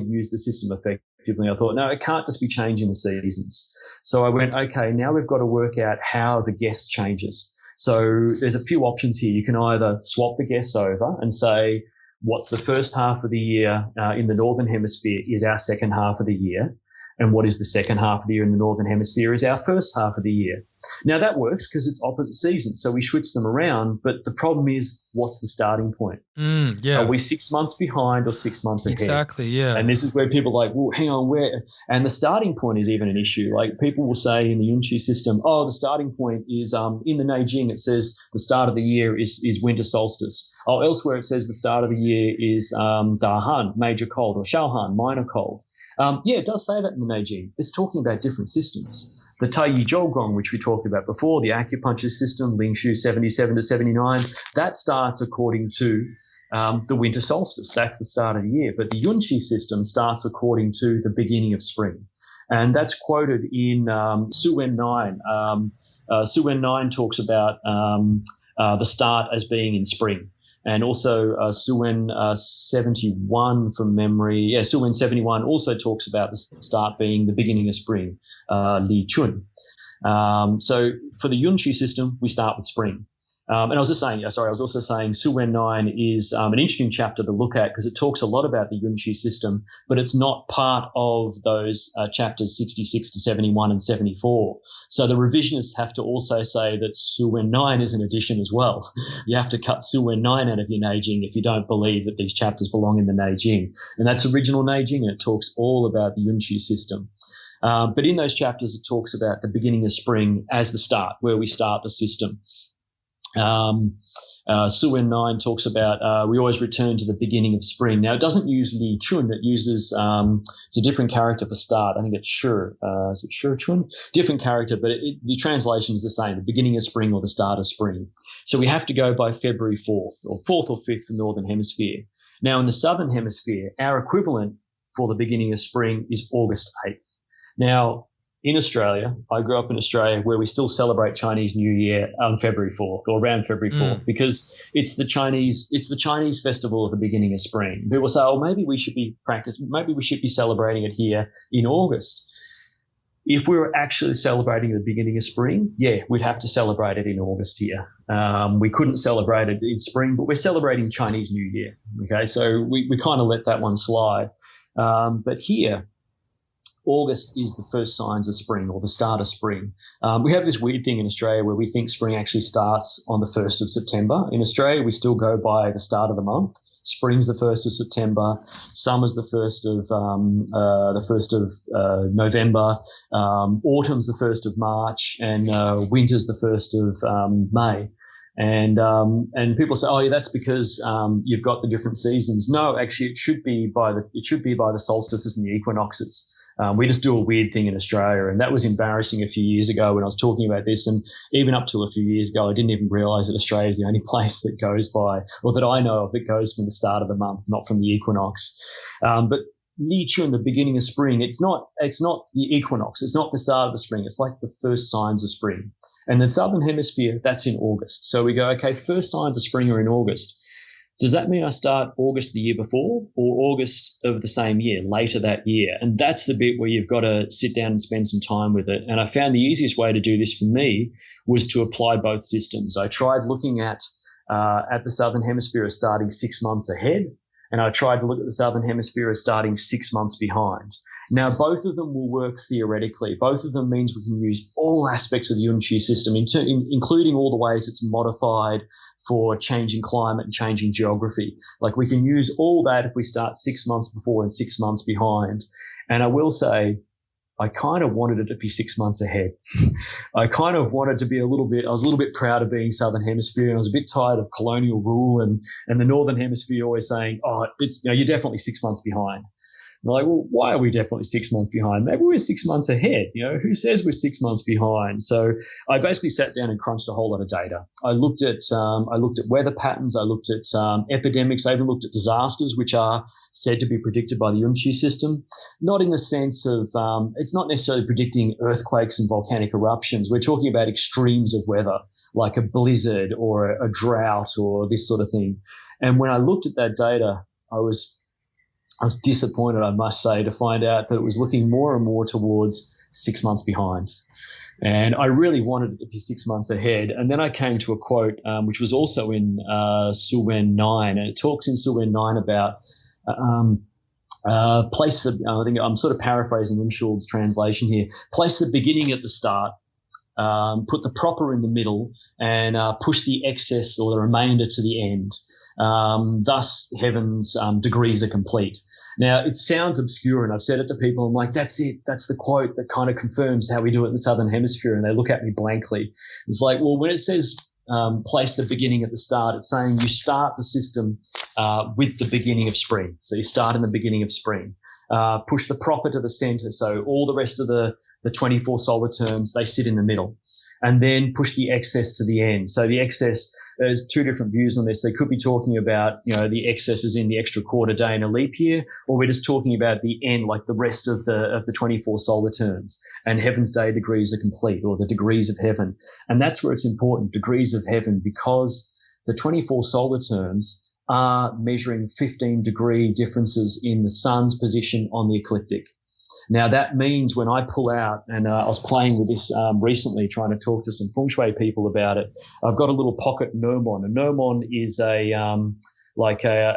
use the system effectively. I thought, no, it can't just be changing the seasons. So I went, okay, now we've got to work out how the guest changes. So there's a few options here. You can either swap the guests over and say, what's the first half of the year in the Northern Hemisphere is our second half of the year. And what is the second half of the year in the Northern Hemisphere is our first half of the year. Now, that works because it's opposite seasons, so we switch them around. But the problem is, what's the starting point? Are we 6 months behind or 6 months ahead? Exactly, yeah. And this is where people are like, well, hang on, where? And the starting point is even an issue. Like, people will say in the Yunqi system, the starting point is in the Neijing, it says the start of the year is winter solstice. Elsewhere it says the start of the year is Dahan, major cold, or Shaohan, minor cold. It does say that in the Neijing. It's talking about different systems. The Taiyi Zhougong, which we talked about before, the acupuncture system, Ling Shu 77 to 79, that starts according to the winter solstice. That's the start of the year. But the Yunqi system starts according to the beginning of spring. And that's quoted in Suwen 9. Suwen 9 talks about the start as being in spring. And also Suwen 71 from memory. Yeah, Suwen 71 also talks about the start being the beginning of spring, Li Chun. So for the Yunqi system, we start with spring. And I was also saying Suwen 9 is an interesting chapter to look at because it talks a lot about the Yunqi system, but it's not part of those chapters 66 to 71 and 74. So the revisionists have to also say that Suwen 9 is an addition as well. You have to cut Suwen 9 out of your Neijing if you don't believe that these chapters belong in the Neijing. And that's original Neijing, and it talks all about the Yunqi system. But in those chapters, it talks about the beginning of spring as the start, where we start the system. Suwen 9 talks about we always return to the beginning of spring. Now, it doesn't use Li Chun. It uses it's a different character for start. I think it's Shi. Is it Shi Chun? Different character, but the translation is the same, the beginning of spring or the start of spring. So we have to go by February 4th or 4th or 5th in the Northern Hemisphere. Now, in the Southern Hemisphere, our equivalent for the beginning of spring is August 8th. Now, in Australia, I grew up in Australia where we still celebrate Chinese New Year on February 4th or around February 4th because it's the Chinese festival at the beginning of spring. People say, maybe we should be celebrating it here in August. If we were actually celebrating the beginning of spring, we'd have to celebrate it in August here. We couldn't celebrate it in spring, but we're celebrating Chinese New Year. Okay, so we kind of let that one slide. But here, August is the first signs of spring or the start of spring. We have this weird thing in Australia where we think spring actually starts on the 1st of September. In Australia, we still go by the start of the month. Spring's the 1st of September. Summer's the 1st of November. Autumn's the 1st of March, and winter's the 1st of May. And people say, that's because you've got the different seasons. No, actually, it should be by the solstices and the equinoxes. We just do a weird thing in Australia, and that was embarrassing a few years ago when I was talking about this. And even up to a few years ago, I didn't even realise that Australia is the only place that goes by, or that I know of, that goes from the start of the month, not from the equinox. But Li Chun, the beginning of spring, it's not the equinox. It's not the start of the spring. It's like the first signs of spring. And the Southern Hemisphere, that's in August. So we go, okay, first signs of spring are in August. Does that mean I start August the year before or August of the same year, later that year? And that's the bit where you've got to sit down and spend some time with it. And I found the easiest way to do this for me was to apply both systems. I tried looking at the Southern Hemisphere as starting 6 months ahead, and I tried to look at the Southern Hemisphere as starting 6 months behind. Now, both of them will work theoretically. Both of them means we can use all aspects of the Yunqi system, including all the ways it's modified for changing climate and changing geography. Like, we can use all that if we start 6 months before and 6 months behind. And I will say, I kind of wanted it to be 6 months ahead. I kind of wanted to be I was a little bit proud of being Southern Hemisphere, and I was a bit tired of colonial rule and the Northern Hemisphere always saying, you're definitely 6 months behind. And they're like, well, why are we definitely 6 months behind? Maybe we're 6 months ahead. Who says we're 6 months behind? So I basically sat down and crunched a whole lot of data. I looked at weather patterns. I looked at epidemics. I even looked at disasters, which are said to be predicted by the Yunqi system. Not in the sense of it's not necessarily predicting earthquakes and volcanic eruptions. We're talking about extremes of weather, like a blizzard or a drought or this sort of thing. And when I looked at that data, I was disappointed, I must say, to find out that it was looking more and more towards 6 months behind. And I really wanted it to be 6 months ahead. And then I came to a quote, which was also in Suwen 9, and it talks in Suwen 9 about place the, I think I'm sort of paraphrasing Umschuld's translation here, place the beginning at the start, put the proper in the middle, and push the excess or the remainder to the end. Thus, heaven's degrees are complete. Now, it sounds obscure, and I've said it to people. I'm like, that's it. That's the quote that kind of confirms how we do it in the Southern Hemisphere. And they look at me blankly. It's like, well, when it says place the beginning at the start, it's saying you start the system with the beginning of spring. So you start in the beginning of spring. Push the proper to the center. So all the rest of the 24 solar terms, they sit in the middle. And then push the excess to the end. So the excess, there's two different views on this. They could be talking about, the excess is in the extra quarter day in a leap year, or we're just talking about the end, like the rest of the 24 solar terms, and heaven's day degrees are complete, or the degrees of heaven. And that's where it's important, degrees of heaven, because the 24 solar terms are measuring 15-degree differences in the sun's position on the ecliptic. Now, that means when I pull out, and I was playing with this recently, trying to talk to some feng shui people about it, I've got a little pocket gnomon. A gnomon is a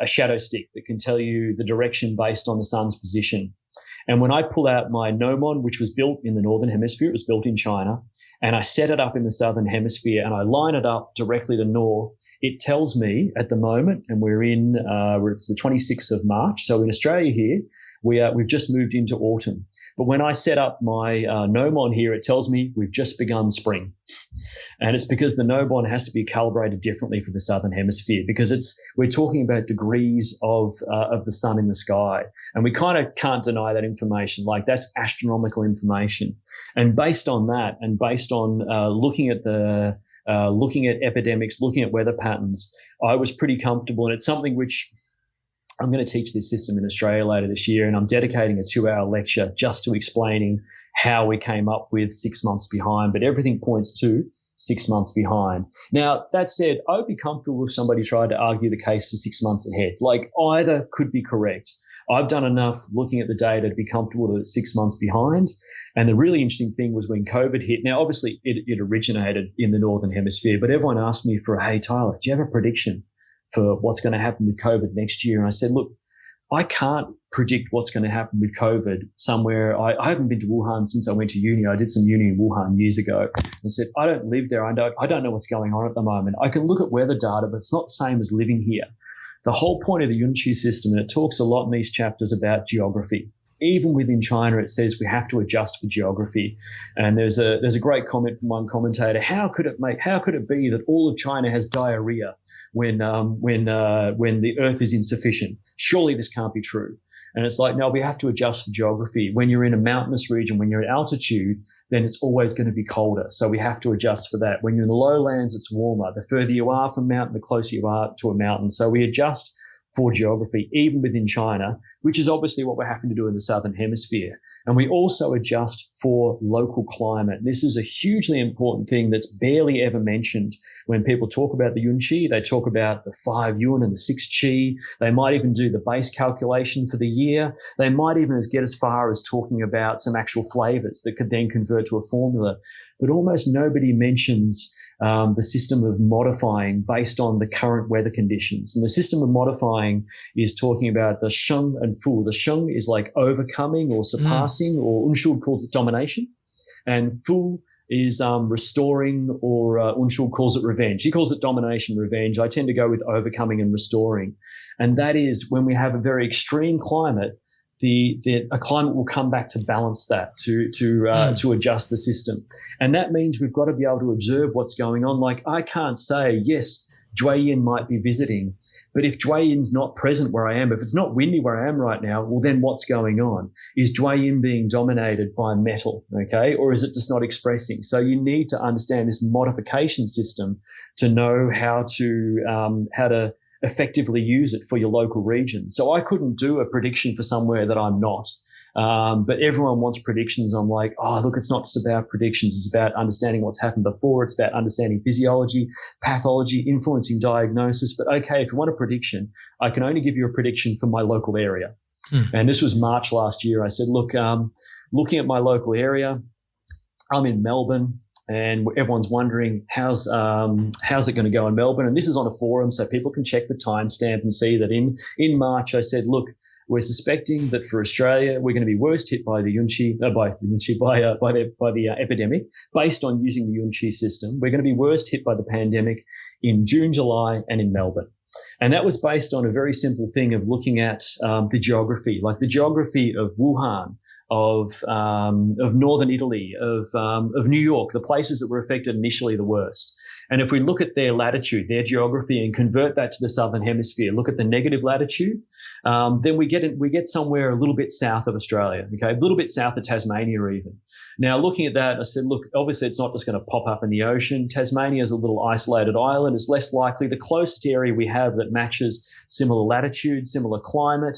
shadow stick that can tell you the direction based on the sun's position. And when I pull out my gnomon, which was built in the Northern Hemisphere, it was built in China, and I set it up in the Southern Hemisphere and I line it up directly to north, it tells me at the moment, and it's the 26th of March, so in Australia here, we've just moved into autumn. But when I set up my gnomon here, it tells me we've just begun spring. And it's because the gnomon has to be calibrated differently for the Southern Hemisphere, because we're talking about degrees of the sun in the sky. And we kind of can't deny that information. Like, that's astronomical information. And based on that, and based on looking at epidemics, looking at weather patterns, I was pretty comfortable. And it's something which I'm going to teach this system in Australia later this year, and I'm dedicating a 2-hour lecture just to explaining how we came up with 6 months behind, but everything points to 6 months behind. Now, that said, I would be comfortable if somebody tried to argue the case for 6 months ahead. Like, either could be correct. I've done enough looking at the data to be comfortable that it's 6 months behind. And the really interesting thing was when COVID hit. Now, obviously, it originated in the Northern Hemisphere, but everyone asked me hey, Tyler, do you have a prediction for what's going to happen with COVID next year? And I said, look, I can't predict what's going to happen with COVID somewhere. I haven't been to Wuhan since I went to uni. I did some uni in Wuhan years ago. I said, I don't live there. I don't know what's going on at the moment. I can look at weather data, but it's not the same as living here. The whole point of the Yunqi system, and it talks a lot in these chapters about geography. Even within China, it says we have to adjust for geography. And there's a great comment from one commentator. How could it be that all of China has diarrhea when the earth is insufficient? Surely this can't be true. And it's like, no, we have to adjust for geography. When you're in a mountainous region, when you're at altitude, then it's always going to be colder. So we have to adjust for that. When you're in the lowlands, it's warmer. The further you are from a mountain, the closer you are to a mountain. So we adjust for geography, even within China, which is obviously what we're having to do in the Southern Hemisphere. And we also adjust for local climate. This is a hugely important thing that's barely ever mentioned. When people talk about the Yun Qi, they talk about the 5 Yun and the 6 Qi. They might even do the base calculation for the year. They might even get as far as talking about some actual flavors that could then convert to a formula. But almost nobody mentions the system of modifying based on the current weather conditions. And the system of modifying is talking about the sheng and fu. The sheng is like overcoming or surpassing, or Unshu calls it domination. And fu is restoring, or Unshu calls it revenge. He calls it domination, revenge. I tend to go with overcoming and restoring. And that is when we have a very extreme climate, a climate will come back to balance that, to adjust the system. And that means we've got to be able to observe what's going on. Like, I can't say, yes, Jueyin might be visiting, but if Jueyin's not present where I am, if it's not windy where I am right now, well, then what's going on? Is Jueyin being dominated by metal, okay? Or is it just not expressing? So you need to understand this modification system to know how to effectively use it for your local region. So I couldn't do a prediction for somewhere that I'm not. But everyone wants predictions. I'm like, oh, look, it's not just about predictions. It's about understanding what's happened before. It's about understanding physiology, pathology, influencing diagnosis. But okay, if you want a prediction, I can only give you a prediction for my local area. And this was March last year. I said, look, looking at my local area, I'm in Melbourne. And everyone's wondering how's it going to go in Melbourne? And this is on a forum, so people can check the timestamp and see that in March I said, look, we're suspecting that for Australia we're going to be worst hit by the epidemic based on using the Yun Qi system. We're going to be worst hit by the pandemic in June, July, and in Melbourne. And that was based on a very simple thing of looking at the geography, like the geography of Wuhan, of northern Italy, of New York, the places that were affected initially the worst. And if we look at their latitude, their geography, and convert that to the southern hemisphere, look at the negative latitude, then we get somewhere a little bit south of Australia, okay, a little bit south of Tasmania even. Now, looking at that, I said, look, obviously it's not just going to pop up in the ocean. Tasmania is a little isolated island. It's less likely. The closest area we have that matches similar latitude, similar climate,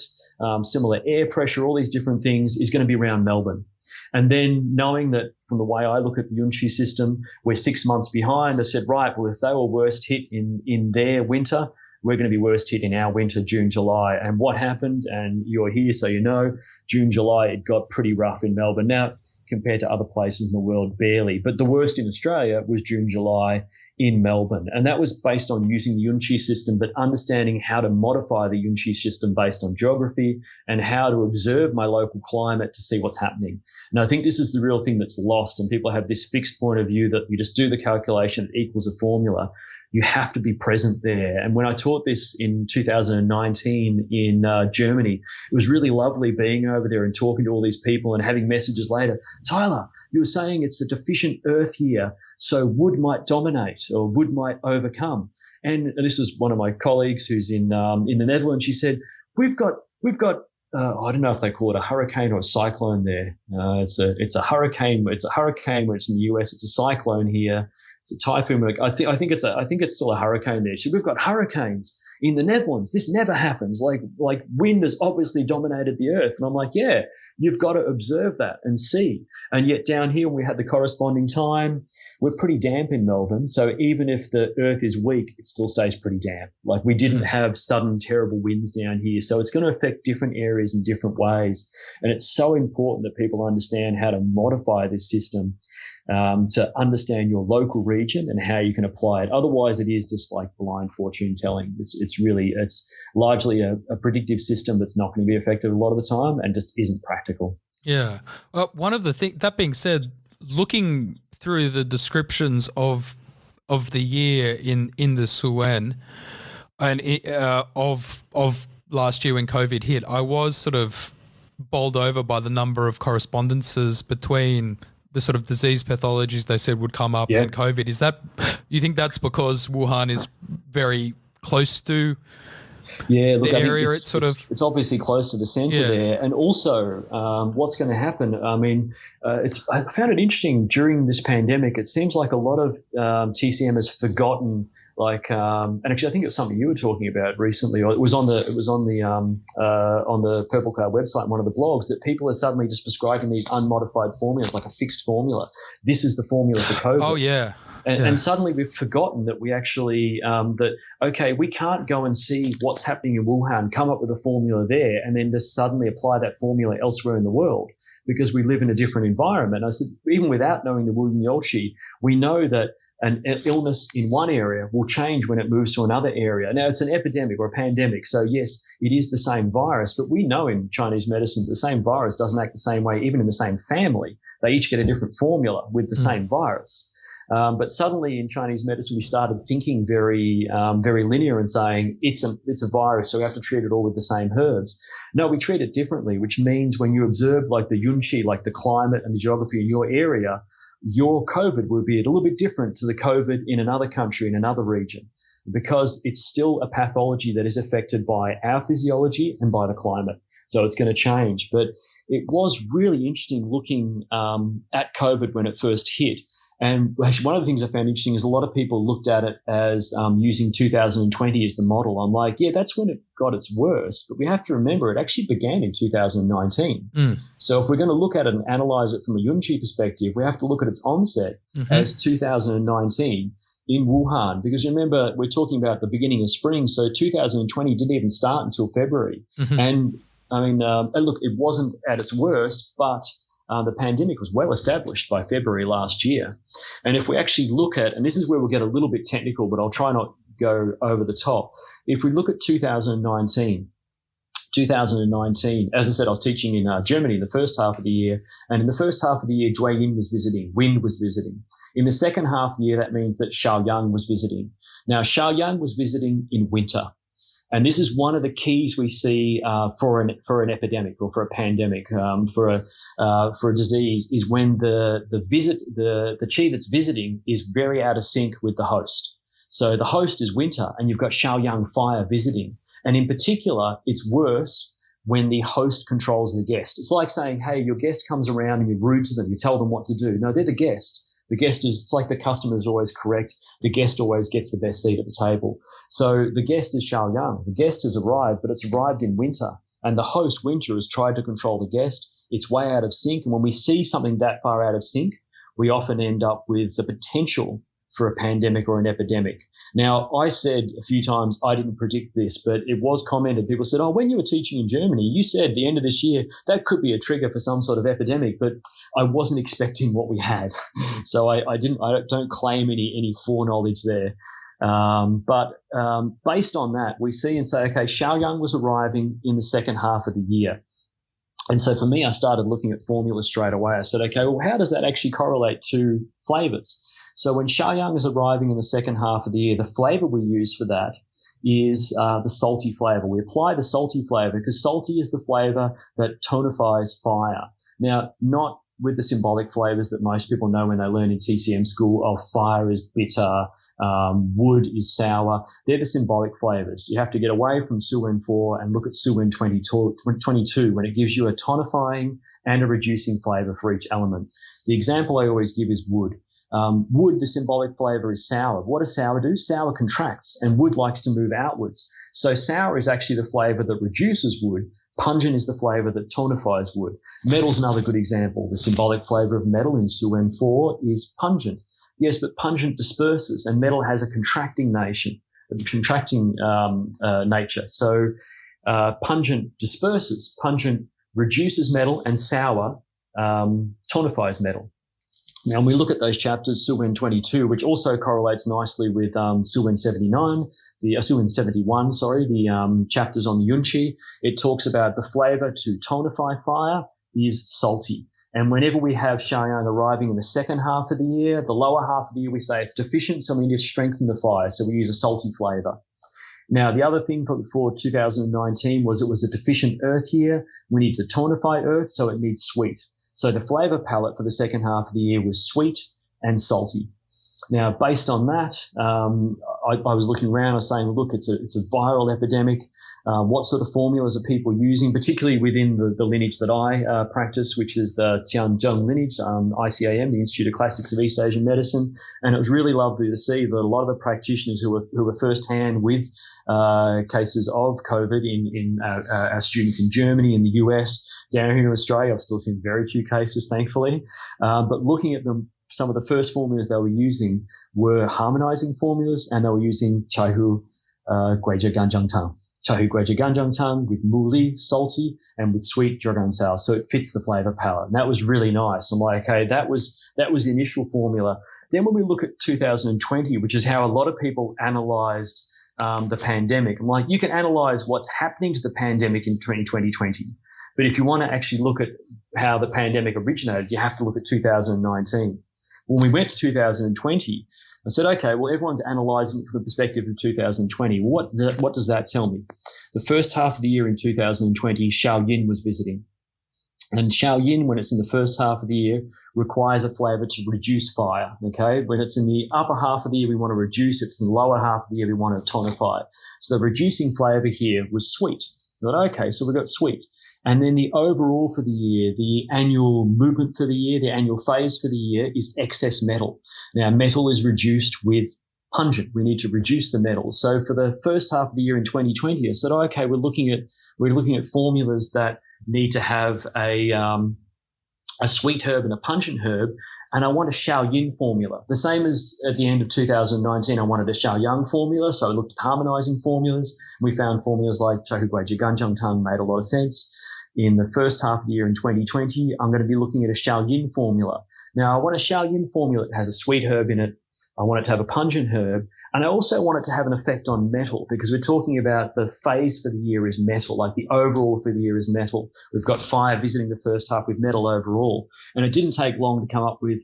similar air pressure, all these different things is going to be around Melbourne. And then knowing that from the way I look at the Yun Qi system, we're 6 months behind, I said, right, well, if they were worst hit in their winter, we're going to be worst hit in our winter, June, July. And what happened, and you're here so you know, June, July, it got pretty rough in Melbourne. Now, compared to other places in the world, barely. But the worst in Australia was June, July in Melbourne. And that was based on using the Yun Qi system, but understanding how to modify the Yun Qi system based on geography and how to observe my local climate to see what's happening. And I think this is the real thing that's lost, and people have this fixed point of view that you just do the calculation, it equals a formula. You have to be present there. And when I taught this in 2019 in Germany, it was really lovely being over there and talking to all these people and having messages later. Tyler, you were saying it's a deficient earth here, so wood might dominate or wood might overcome. And this was one of my colleagues who's in the Netherlands. She said, we've got I don't know if they call it a hurricane or a cyclone there. It's a hurricane. It's a hurricane when it's in the US. It's a cyclone here. It's a typhoon. I think it's still a hurricane there. So we've got hurricanes in the Netherlands. This never happens. Like wind has obviously dominated the earth. And I'm like, yeah, you've got to observe that and see. And yet down here, when we had the corresponding time, we're pretty damp in Melbourne. So even if the earth is weak, it still stays pretty damp. Like we didn't have sudden terrible winds down here. So it's going to affect different areas in different ways. And it's so important that people understand how to modify this system to understand your local region and how you can apply it. Otherwise, it is just like blind fortune telling. It's largely a predictive system that's not going to be effective a lot of the time and just isn't practical. Yeah. One of the things, that being said, looking through the descriptions of the year in the Suwen and of last year when COVID hit, I was sort of bowled over by the number of correspondences between the sort of disease pathologies they said would come up and COVID. Is that, you think that's because Wuhan is very close to the area? It's obviously close to the center there. And also what's going to happen, I mean, I found it interesting during this pandemic. It seems like a lot of TCM has forgotten And actually, I think it was something you were talking about recently, or it was on the Purple Cloud website, one of the blogs, that people are suddenly just prescribing these unmodified formulas, like a fixed formula. This is the formula for COVID. Oh yeah. And suddenly we've forgotten that we actually we can't go and see what's happening in Wuhan, come up with a formula there, and then just suddenly apply that formula elsewhere in the world, because we live in a different environment. I said, even without knowing the Wuyun Liuqi, we know that an illness in one area will change when it moves to another area. Now, it's an epidemic or a pandemic, so yes, it is the same virus, but we know in Chinese medicine the same virus doesn't act the same way even in the same family. They each get a different formula with the same virus. But suddenly in Chinese medicine, we started thinking very linear and saying it's a virus, so we have to treat it all with the same herbs. No, we treat it differently, which means when you observe like the yunqi, like the climate and the geography in your area, your COVID will be a little bit different to the COVID in another country, in another region, because it's still a pathology that is affected by our physiology and by the climate. So it's going to change. But it was really interesting looking at COVID when it first hit. And actually, one of the things I found interesting is a lot of people looked at it as using 2020 as the model. I'm like, yeah, that's when it got its worst. But we have to remember it actually began in 2019. So if we're going to look at it and analyze it from a Yunqi perspective, we have to look at its onset as 2019 in Wuhan. Because remember, we're talking about the beginning of spring. So 2020 didn't even start until February. And I mean, look, it wasn't at its worst, but the pandemic was well established by February last year. And if we actually look at, and this is where we'll get a little bit technical, but I'll try not go over the top. If we look at 2019, as I said, I was teaching in Germany the first half of the year. And in the first half of the year, Wuyun was visiting, wind was visiting. In the second half of the year, that means that Shaoyang was visiting. Now, Shaoyang was visiting in winter. And this is one of the keys we see for an epidemic or for a pandemic, for a disease, is when the qi that's visiting is very out of sync with the host. So the host is winter, and you've got Shaoyang fire visiting, and in particular, it's worse when the host controls the guest. It's like saying, hey, your guest comes around and you're rude to them, you tell them what to do. No, they're the guest. The guest it's like the customer is always correct. The guest always gets the best seat at the table. So the guest is Shaoyang. The guest has arrived, but it's arrived in winter. And the host, winter, has tried to control the guest. It's way out of sync. And when we see something that far out of sync, we often end up with the potential for a pandemic or an epidemic. Now, I said a few times I didn't predict this, but it was commented. People said, oh, when you were teaching in Germany, you said the end of this year, that could be a trigger for some sort of epidemic, but I wasn't expecting what we had. So I don't claim any foreknowledge there. But based on that, we see and say, okay, Shaoyang was arriving in the second half of the year. And so for me, I started looking at formulas straight away. I said, okay, well, how does that actually correlate to flavors? So when Shaoyang is arriving in the second half of the year, the flavor we use for that is the salty flavor. We apply the salty flavor because salty is the flavor that tonifies fire. Now, not with the symbolic flavors that most people know when they learn in TCM school. Oh, fire is bitter, wood is sour. They're the symbolic flavors. You have to get away from Suwen 4 and look at Suwen 22 when it gives you a tonifying and a reducing flavor for each element. The example I always give is wood. Wood, the symbolic flavor, is sour. What does sour do? Sour contracts, and wood likes to move outwards. So sour is actually the flavor that reduces wood. Pungent is the flavor that tonifies wood. Metal's another good example. The symbolic flavor of metal in Suwen 4 is pungent. Yes, but pungent disperses, and metal has a contracting nature. So pungent disperses. Pungent reduces metal, and sour tonifies metal. Now, when we look at those chapters, Suwen 22, which also correlates nicely with Suwen 71, Suwen 71, the chapters on the Yunqi, it talks about the flavor to tonify fire is salty. And whenever we have Shaoyang arriving in the second half of the year, the lower half of the year, we say it's deficient, so we need to strengthen the fire. So we use a salty flavor. Now, the other thing for 2019 was it was a deficient earth year. We need to tonify earth, so it needs sweet. So the flavor palette for the second half of the year was sweet and salty. Now, based on that, I was looking around. I was saying, look, it's a viral epidemic. what sort of formulas are people using, particularly within the lineage that I practice, which is the Tianzheng lineage, ICAM, the Institute of Classics of East Asian Medicine. And it was really lovely to see that a lot of the practitioners who were firsthand with cases of COVID in our students in Germany, in the US, down here in Australia, I've still seen very few cases, thankfully. But looking at them, some of the first formulas they were using were harmonizing formulas, and they were using Chaihu Guizhe Ganjiang Tang. Chaihu Guizhe Ganjiang Tang with muli, salty, and with sweet Zhegan Sao. So it fits the flavor palette. And that was really nice. I'm like, okay, that was the initial formula. Then when we look at 2020, which is how a lot of people analyzed the pandemic, I'm like, you can analyze what's happening to the pandemic in 2020. But if you want to actually look at how the pandemic originated, you have to look at 2019. When we went to 2020, I said, okay, well, everyone's analysing it from the perspective of 2020. What does that tell me? The first half of the year in 2020, Shaoyin was visiting. And Shaoyin, when it's in the first half of the year, requires a flavour to reduce fire, okay? When it's in the upper half of the year, we want to reduce. If it's in the lower half of the year, we want to tonify. So the reducing flavour here was sweet. I thought, okay, so we've got sweet. And then the overall for the year, the annual movement for the year, the annual phase for the year is excess metal. Now, metal is reduced with pungent. We need to reduce the metal. So for the first half of the year in 2020, I said, okay, we're looking at formulas that need to have a sweet herb and a pungent herb, and I want a Shaoyin formula. The same as at the end of 2019, I wanted a Shaoyang formula, so I looked at harmonizing formulas. We found formulas like Chaihu Guizhe Ganjiang Tang made a lot of sense. In the first half of the year in 2020, I'm going to be looking at a Shaoyin formula. Now, I want a Shaoyin formula that has a sweet herb in it. I want it to have a pungent herb. And I also want it to have an effect on metal, because we're talking about the phase for the year is metal, like the overall for the year is metal. We've got fire visiting the first half with metal overall. And it didn't take long to come up with,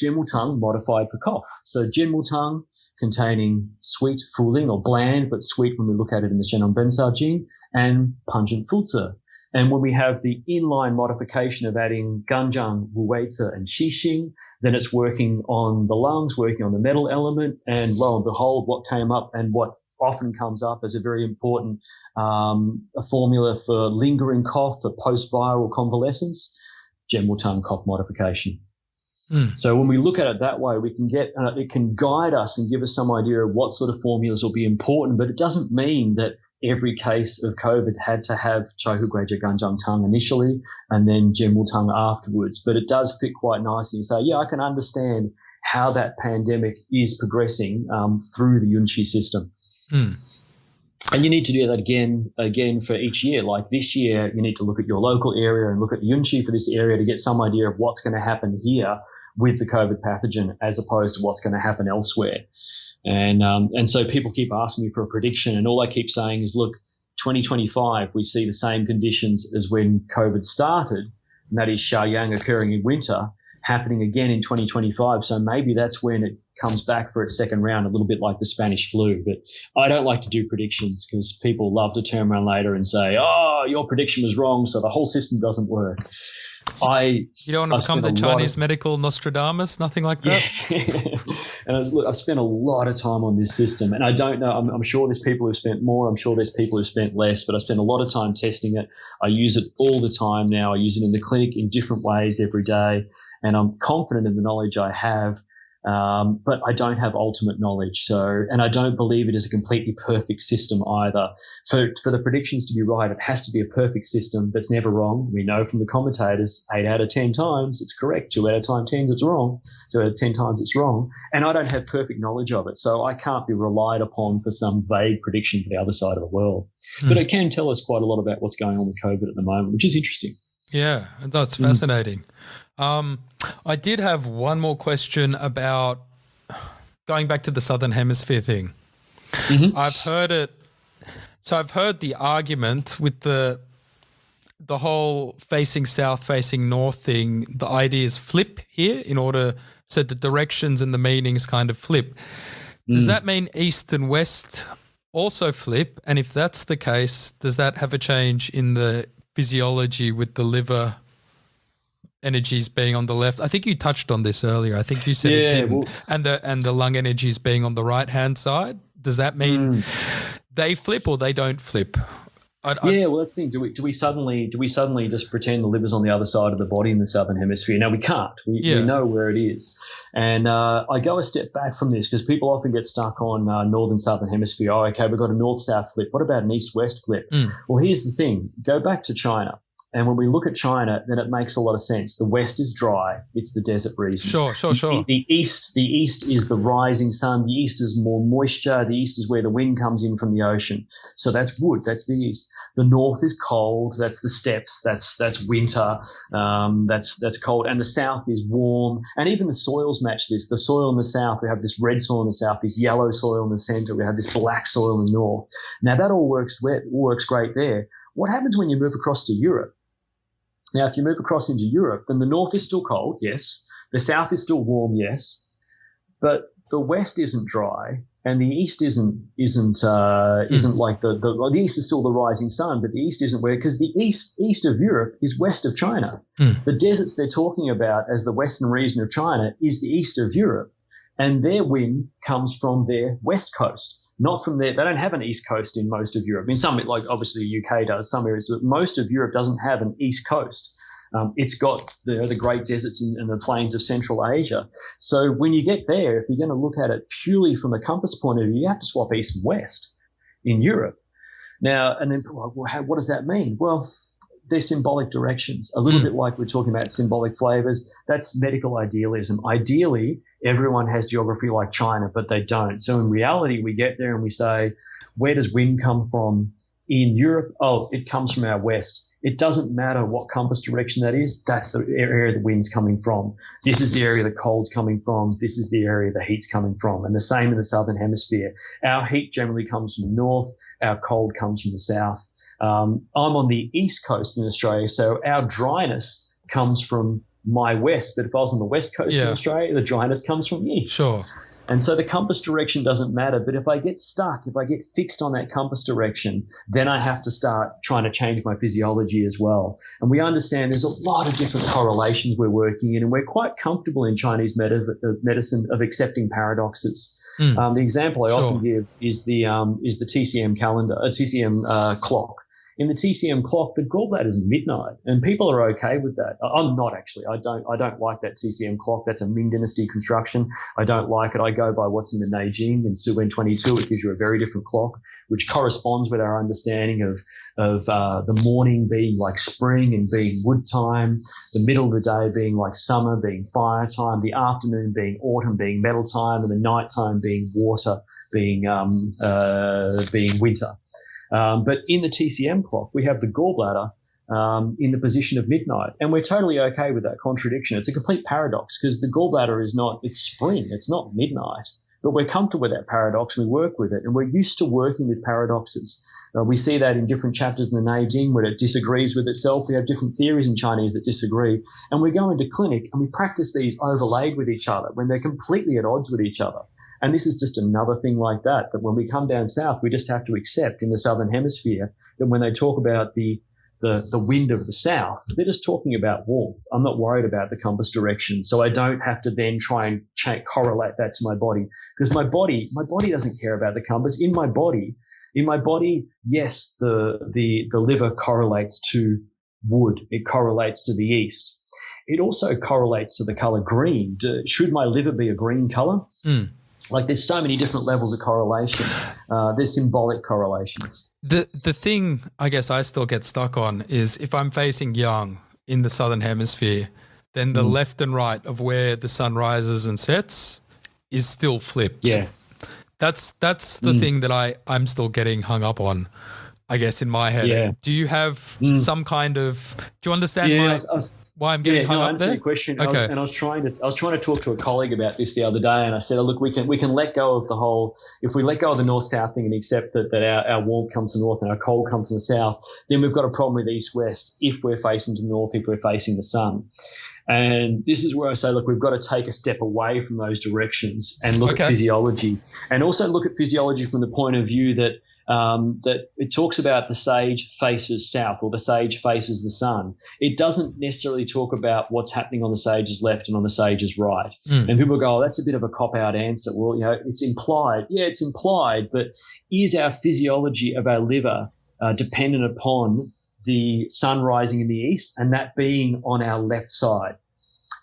Jinmutang modified for cough. So Jinmutang containing sweet fuling or bland, but sweet when we look at it in the Shenong Bensao Jing, and pungent fulzi. And when we have the inline modification of adding ganjiang, wuweizi, and xixing, then it's working on the lungs, working on the metal element, and lo and behold, what came up and what often comes up as a very important a formula for lingering cough, for post-viral convalescence, Jinmutang cough modification. So when we look at it that way, we can get it can guide us and give us some idea of what sort of formulas will be important, but it doesn't mean that every case of COVID had to have Chaihu Guizhe Ganjiang Tang initially and then Jinmutang afterwards. But it does fit quite nicely. You say, yeah, I can understand how that pandemic is progressing through the Yunqi system. And you need to do that again for each year. Like this year, you need to look at your local area and look at the Yunqi for this area to get some idea of what's going to happen here with the COVID pathogen as opposed to what's going to happen elsewhere. And so people keep asking me for a prediction, and all I keep saying is, look, 2025, we see the same conditions as when COVID started, and that is Shaoyang occurring in winter, happening again in 2025. So maybe that's when it comes back for its second round, a little bit like the Spanish flu. But I don't like to do predictions because people love to turn around later and say, oh, your prediction was wrong, so the whole system doesn't work. You don't want to become the Chinese medical Nostradamus, nothing like that? Yeah. And I've spent a lot of time on this system, and I don't know, I'm sure there's people who've spent more, I'm sure there's people who've spent less, but I spent a lot of time testing it. I use it all the time now. I use it in the clinic in different ways every day, and I'm confident in the knowledge I have. But I don't have ultimate knowledge. And I don't believe it is a completely perfect system either. For the predictions to be right, it has to be a perfect system that's never wrong. We know from the commentators, 8 out of 10 times it's correct, 2 out of 10 times it's wrong, 2 out of 10 times it's wrong. And I don't have perfect knowledge of it. So I can't be relied upon for some vague prediction for the other side of the world. But it can tell us quite a lot about what's going on with COVID at the moment, which is interesting. Yeah, that's fascinating. I did have one more question about going back to the Southern Hemisphere thing. I've heard it. So I've heard the argument with the whole facing south, facing north thing. The idea is flip here in order so the directions and the meanings kind of flip. Does that mean east and west also flip? And if that's the case, does that have a change in the physiology with the liver energies being on the left? I think you touched on this earlier. I think you said it didn't. And the lung energies being on the right hand side. Does that mean they flip or they don't flip? Yeah, well, that's the thing. Do we suddenly just pretend the liver's on the other side of the body in the southern hemisphere? No, we can't. We know where it is. And I go a step back from this because people often get stuck on northern southern hemisphere. Oh, okay, we've got a north-south flip. What about an east-west flip? Well, here's the thing. Go back to China. And when we look at China, then it makes a lot of sense. The west is dry. It's the desert region. Sure. The east is the rising sun. The east is more moisture. The east is where the wind comes in from the ocean. So that's wood. That's the east. The north is cold. That's the steppes. That's winter. That's cold. And the south is warm. And even the soils match this. The soil in the south, we have this red soil in the south, this yellow soil in the center. We have this black soil in the north. Now that all works great there. What happens when you move across to Europe? Now, if you move across into Europe, then the north is still cold, yes. The south is still warm, yes. But the west isn't dry, and the east isn't like the east is still the rising sun, but the east isn't where, because the east of Europe is west of China. The deserts they're talking about as the western region of China is the east of Europe, and their wind comes from their west coast. Not from there. They don't have an east coast in most of Europe. In some, like obviously the UK does, some areas, but most of Europe doesn't have an east coast. It's got the great deserts and the plains of Central Asia. So when you get there, if you're going to look at it purely from a compass point of view, you have to swap east and west in Europe. Now, and then what does that mean? Well, they're symbolic directions, a little bit like we're talking about symbolic flavors. That's medical idealism. Ideally, everyone has geography like China, but they don't. So in reality, we get there and we say, where does wind come from in Europe? Oh, it comes from our west. It doesn't matter what compass direction that is. That's the area the wind's coming from. This is the area the cold's coming from. This is the area the heat's coming from. And the same in the southern hemisphere. Our heat generally comes from the north. Our cold comes from the south. I'm on the east coast in Australia, so our dryness comes from my west. But if I was on the west coast in Australia, the dryness comes from east. Sure. And so the compass direction doesn't matter. But if I get stuck, if I get fixed on that compass direction, then I have to start trying to change my physiology as well. And we understand there's a lot of different correlations we're working in, and we're quite comfortable in Chinese medicine of accepting paradoxes. The example I often give is the TCM calendar, TCM clock. In the TCM clock, the gallbladder is midnight, and people are okay with that. I'm not actually. I don't like that TCM clock. That's a Ming Dynasty construction. I don't like it. I go by what's in the Neijing in Suwen 22. It gives you a very different clock, which corresponds with our understanding of the morning being like spring and being wood time, the middle of the day being like summer, being fire time, the afternoon being autumn, being metal time, and the night time being water, being winter. But in the TCM clock, we have the gallbladder in the position of midnight, and we're totally okay with that contradiction. It's a complete paradox because the gallbladder it's spring, it's not midnight, but we're comfortable with that paradox and we work with it, and we're used to working with paradoxes. We see that in different chapters in the Neijing where it disagrees with itself. We have different theories in Chinese that disagree, and we go into clinic and we practice these overlaid with each other when they're completely at odds with each other. And this is just another thing like that when we come down south, we just have to accept in the southern hemisphere that when they talk about the wind of the south, they're just talking about warmth. I'm not worried about the compass direction. So I don't have to then try and correlate that to my body, because my body doesn't care about the compass. In my body, yes, the liver correlates to wood. It correlates to the east. It also correlates to the color green. Should my liver be a green color? Like there's so many different levels of correlation. There's symbolic correlations. The thing I guess I still get stuck on is if I'm facing yang in the southern hemisphere, then the left and right of where the sun rises and sets is still flipped. Yeah. That's the thing that I'm still getting hung up on, I guess, in my head. Yeah. Do you have some kind of – do you understand why I'm getting hung up there? I understand your question. Okay. I was trying to talk to a colleague about this the other day, and I said, look, we can let go of the whole. If we let go of the north-south thing and accept that our warmth comes from the north and our cold comes from the south, then we've got a problem with east-west if we're facing to the north, if we're facing the sun. And this is where I say, look, we've got to take a step away from those directions and look at physiology, and also look at physiology from the point of view that that it talks about the sage faces south or the sage faces the sun. It doesn't necessarily talk about what's happening on the sage's left and on the sage's right. And people go, oh, that's a bit of a cop-out answer. Well, it's implied. Yeah, it's implied, but is our physiology of our liver dependent upon the sun rising in the east and that being on our left side?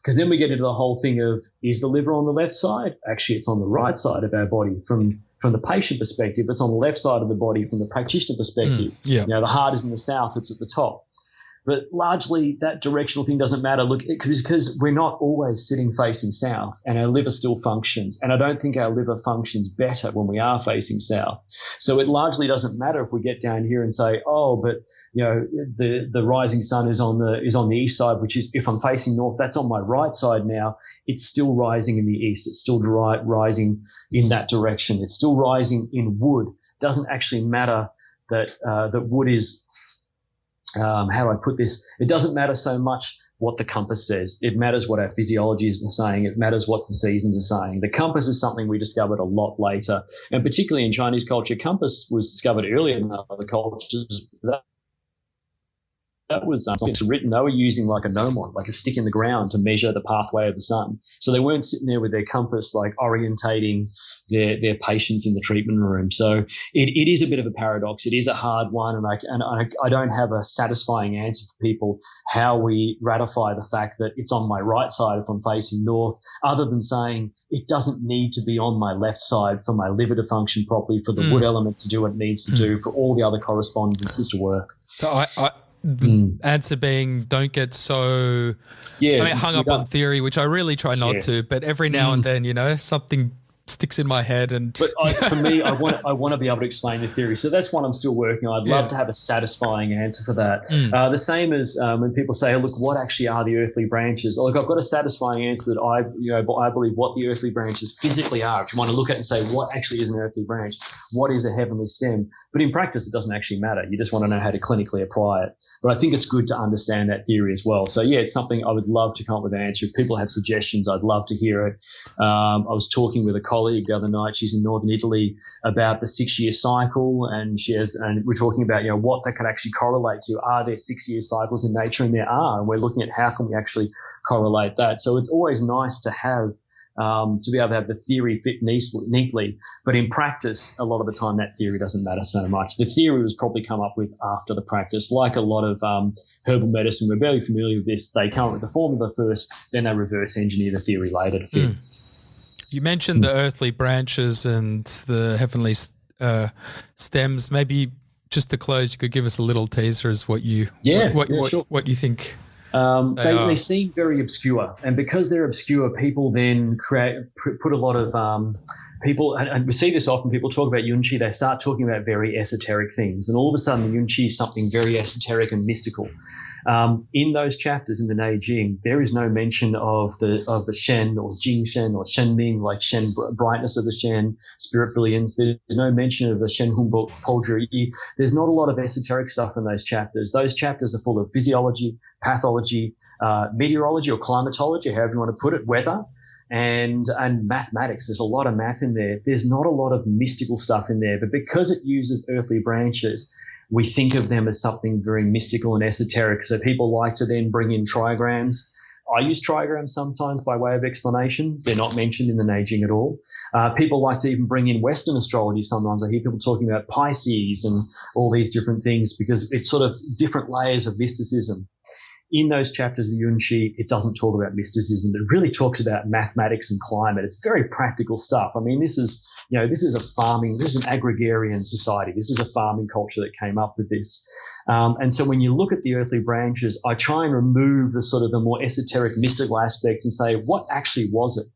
Because then we get into the whole thing of, is the liver on the left side? Actually, it's on the right side of our body from the patient perspective. It's on the left side of the body from the practitioner perspective. The heart is in the south, it's at the top. But largely that directional thing doesn't matter. Look, because we're not always sitting facing south and our liver still functions. And I don't think our liver functions better when we are facing south. So it largely doesn't matter if we get down here and say, oh, but the rising sun is on the east side, which is, if I'm facing north, that's on my right side now. It's still rising in the east. It's still rising in that direction. It's still rising in wood. Doesn't actually matter that wood is, how do I put this? It doesn't matter so much what the compass says. It matters what our physiology is saying. It matters what the seasons are saying. The compass is something we discovered a lot later, and particularly in Chinese culture, compass was discovered earlier than other cultures. That was written. They were using like a gnomon, like a stick in the ground, to measure the pathway of the sun. So they weren't sitting there with their compass, like orientating their patients in the treatment room. So it is a bit of a paradox. It is a hard one, and I don't have a satisfying answer for people how we ratify the fact that it's on my right side if I'm facing north, other than saying it doesn't need to be on my left side for my liver to function properly, for the wood element to do what it needs to do, for all the other correspondences to work. So the answer being, don't get so hung up on theory, which I really try not to, but every now and then, something sticks in my head. But for me, I want to be able to explain the theory. So that's what I'm still working on. I'd love to have a satisfying answer for that. The same as when people say, look, what actually are the earthly branches? Look, I've got a satisfying answer that I believe what the earthly branches physically are. If you want to look at it and say, what actually is an earthly branch? What is a heavenly stem? But in practice, it doesn't actually matter. You just want to know how to clinically apply it. But I think it's good to understand that theory as well. So, it's something I would love to come up with an answer. If people have suggestions, I'd love to hear it. I was talking with a colleague the other night. She's in northern Italy, about the 6-year cycle, and we're talking about what that could actually correlate to. Are there 6-year cycles in nature? And there are. And we're looking at how can we actually correlate that. So it's always nice to have to be able to have the theory fit neatly. But in practice, a lot of the time that theory doesn't matter so much. The theory was probably come up with after the practice. Like a lot of herbal medicine, we're very familiar with this. They come up with the formula first, then they reverse engineer the theory later to fit. You mentioned the earthly branches and the heavenly stems. Maybe just to close, you could give us a little teaser as what you what you think. They seem very obscure, and because they're obscure, people then put a lot of people, and we see this often. People talk about Yunqi, they start talking about very esoteric things, and all of a sudden, the Yunqi is something very esoteric and mystical. In those chapters in the Neijing, there is no mention of the Shen or Jing Shen or Shen Ming, like Shen brightness of the Shen, spirit brilliance. There's no mention of the Shen Hung Po Zhi Yi. There's not a lot of esoteric stuff in those chapters. Those chapters are full of physiology, pathology, meteorology or climatology, however you want to put it, weather, and mathematics. There's a lot of math in there. There's not a lot of mystical stuff in there, but because it uses earthly branches, we think of them as something very mystical and esoteric. So people like to then bring in trigrams. I use trigrams sometimes by way of explanation. They're not mentioned in the Neijing at all. People like to even bring in Western astrology sometimes. I hear people talking about Pisces and all these different things because it's sort of different layers of mysticism. In those chapters of the Yunqi, it doesn't talk about mysticism. It really talks about mathematics and climate. It's very practical stuff. I mean, this is an agrarian society. This is a farming culture that came up with this. And so when you look at the earthly branches, I try and remove the more esoteric, mystical aspects and say, what actually was it?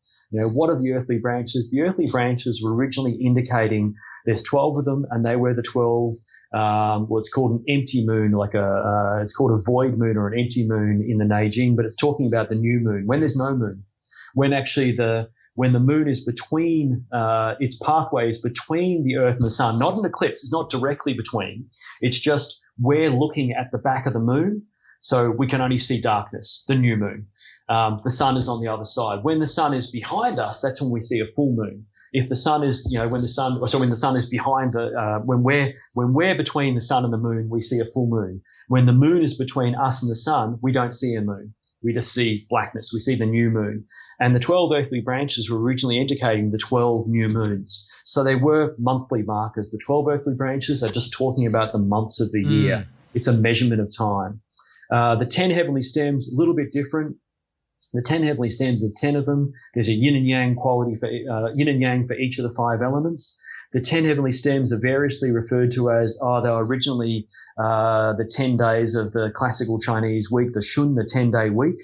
What are the earthly branches? The earthly branches were originally indicating there's 12 of them, and they were the 12. It's called an empty moon, it's called a void moon or an empty moon in the Neijing, but it's talking about the new moon, when there's no moon, when actually when the moon is between, its pathway is between the earth and the sun, not an eclipse, it's not directly between, it's just we're looking at the back of the moon, so we can only see darkness, the new moon. The sun is on the other side. When the sun is behind us, that's when we see a full moon. If the sun is, when the sun is behind when we're between the sun and the moon, we see a full moon. When the moon is between us and the sun, we don't see a moon. We just see blackness. We see the new moon. And the 12 earthly branches were originally indicating the 12 new moons. So they were monthly markers. The 12 earthly branches are just talking about the months of the year. It's a measurement of time. The 10 heavenly stems, a little bit different. The 10 heavenly stems, there are 10 of them. There's a yin and yang quality for yin and yang for each of the 5 elements. The 10 heavenly stems are variously referred to as, they were originally the 10 days of the classical Chinese week, the Shun, the 10-day week.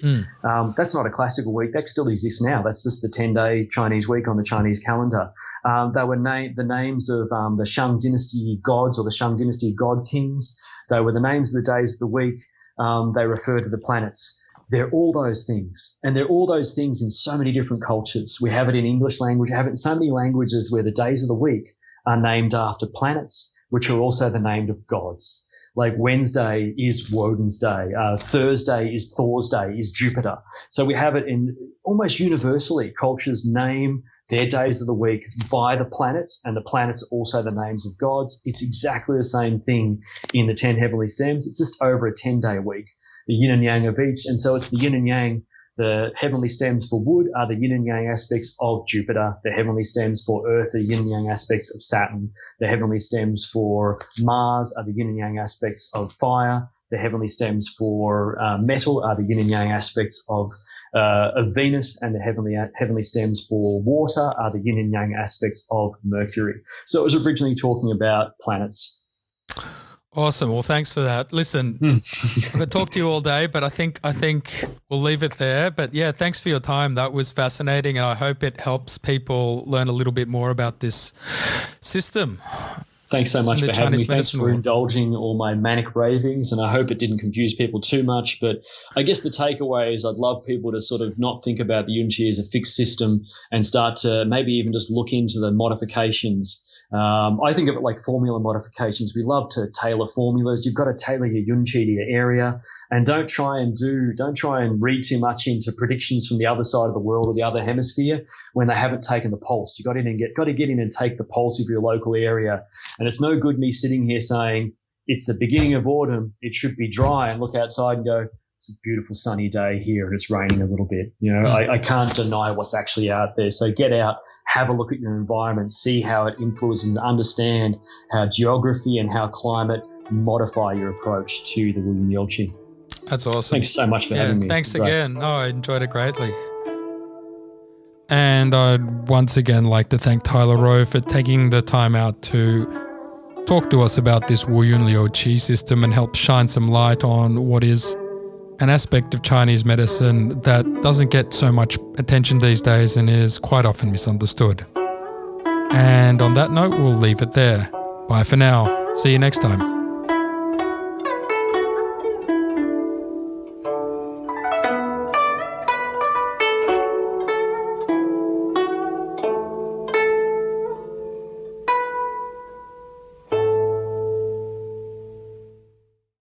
That's not a classical week. That still exists now. That's just the 10-day Chinese week on the Chinese calendar. They were the names of the Shang dynasty gods or the Shang dynasty god kings. They were the names of the days of the week. They refer to the planets. They're all those things. And they're all those things in so many different cultures. We have it in English language. We have it in so many languages where the days of the week are named after planets, which are also the name of gods. Like Wednesday is Woden's day. Thursday is Thor's day, is Jupiter. So we have it in almost universally. Cultures name their days of the week by the planets, and the planets are also the names of gods. It's exactly the same thing in the 10 heavenly stems. It's just over a 10-day week, the yin and yang of each. And so it's the yin and yang. The heavenly stems for wood are the yin and yang aspects of Jupiter. The heavenly stems for earth are the yin and yang aspects of Saturn. The heavenly stems for Mars are the yin and yang aspects of fire. The heavenly stems for metal are the yin and yang aspects of Venus, and the heavenly stems for water are the yin and yang aspects of Mercury. So it was originally talking about planets. Awesome. Well, thanks for that. Listen, I could talk to you all day, but I think we'll leave it there. But yeah, thanks for your time. That was fascinating, and I hope it helps people learn a little bit more about this system. Thanks so much for having me. Thanks for indulging all my manic ravings, and I hope it didn't confuse people too much. But I guess the takeaway is I'd love people to sort of not think about the Yun Qi as a fixed system and start to maybe even just look into the modifications. I think of it like formula modifications. We love to tailor formulas. You've got to tailor your Yun Qi to your area, and don't try and read too much into predictions from the other side of the world or the other hemisphere when they haven't taken the pulse. You got to get in and take the pulse of your local area. And it's no good me sitting here saying it's the beginning of autumn, it should be dry, and look outside and go, it's a beautiful sunny day here and it's raining a little bit. I can't deny what's actually out there. So get out, have a look at your environment, see how it influences, and understand how geography and how climate modify your approach to the Wuyun Liuqi. That's awesome. Thanks so much for having me. Thanks again. Oh, I enjoyed it greatly. And I'd once again like to thank Tyler Rowe for taking the time out to talk to us about this Wuyun Liuqi system and help shine some light on what is an aspect of Chinese medicine that doesn't get so much attention these days and is quite often misunderstood. And on that note, we'll leave it there. Bye for now. See you next time.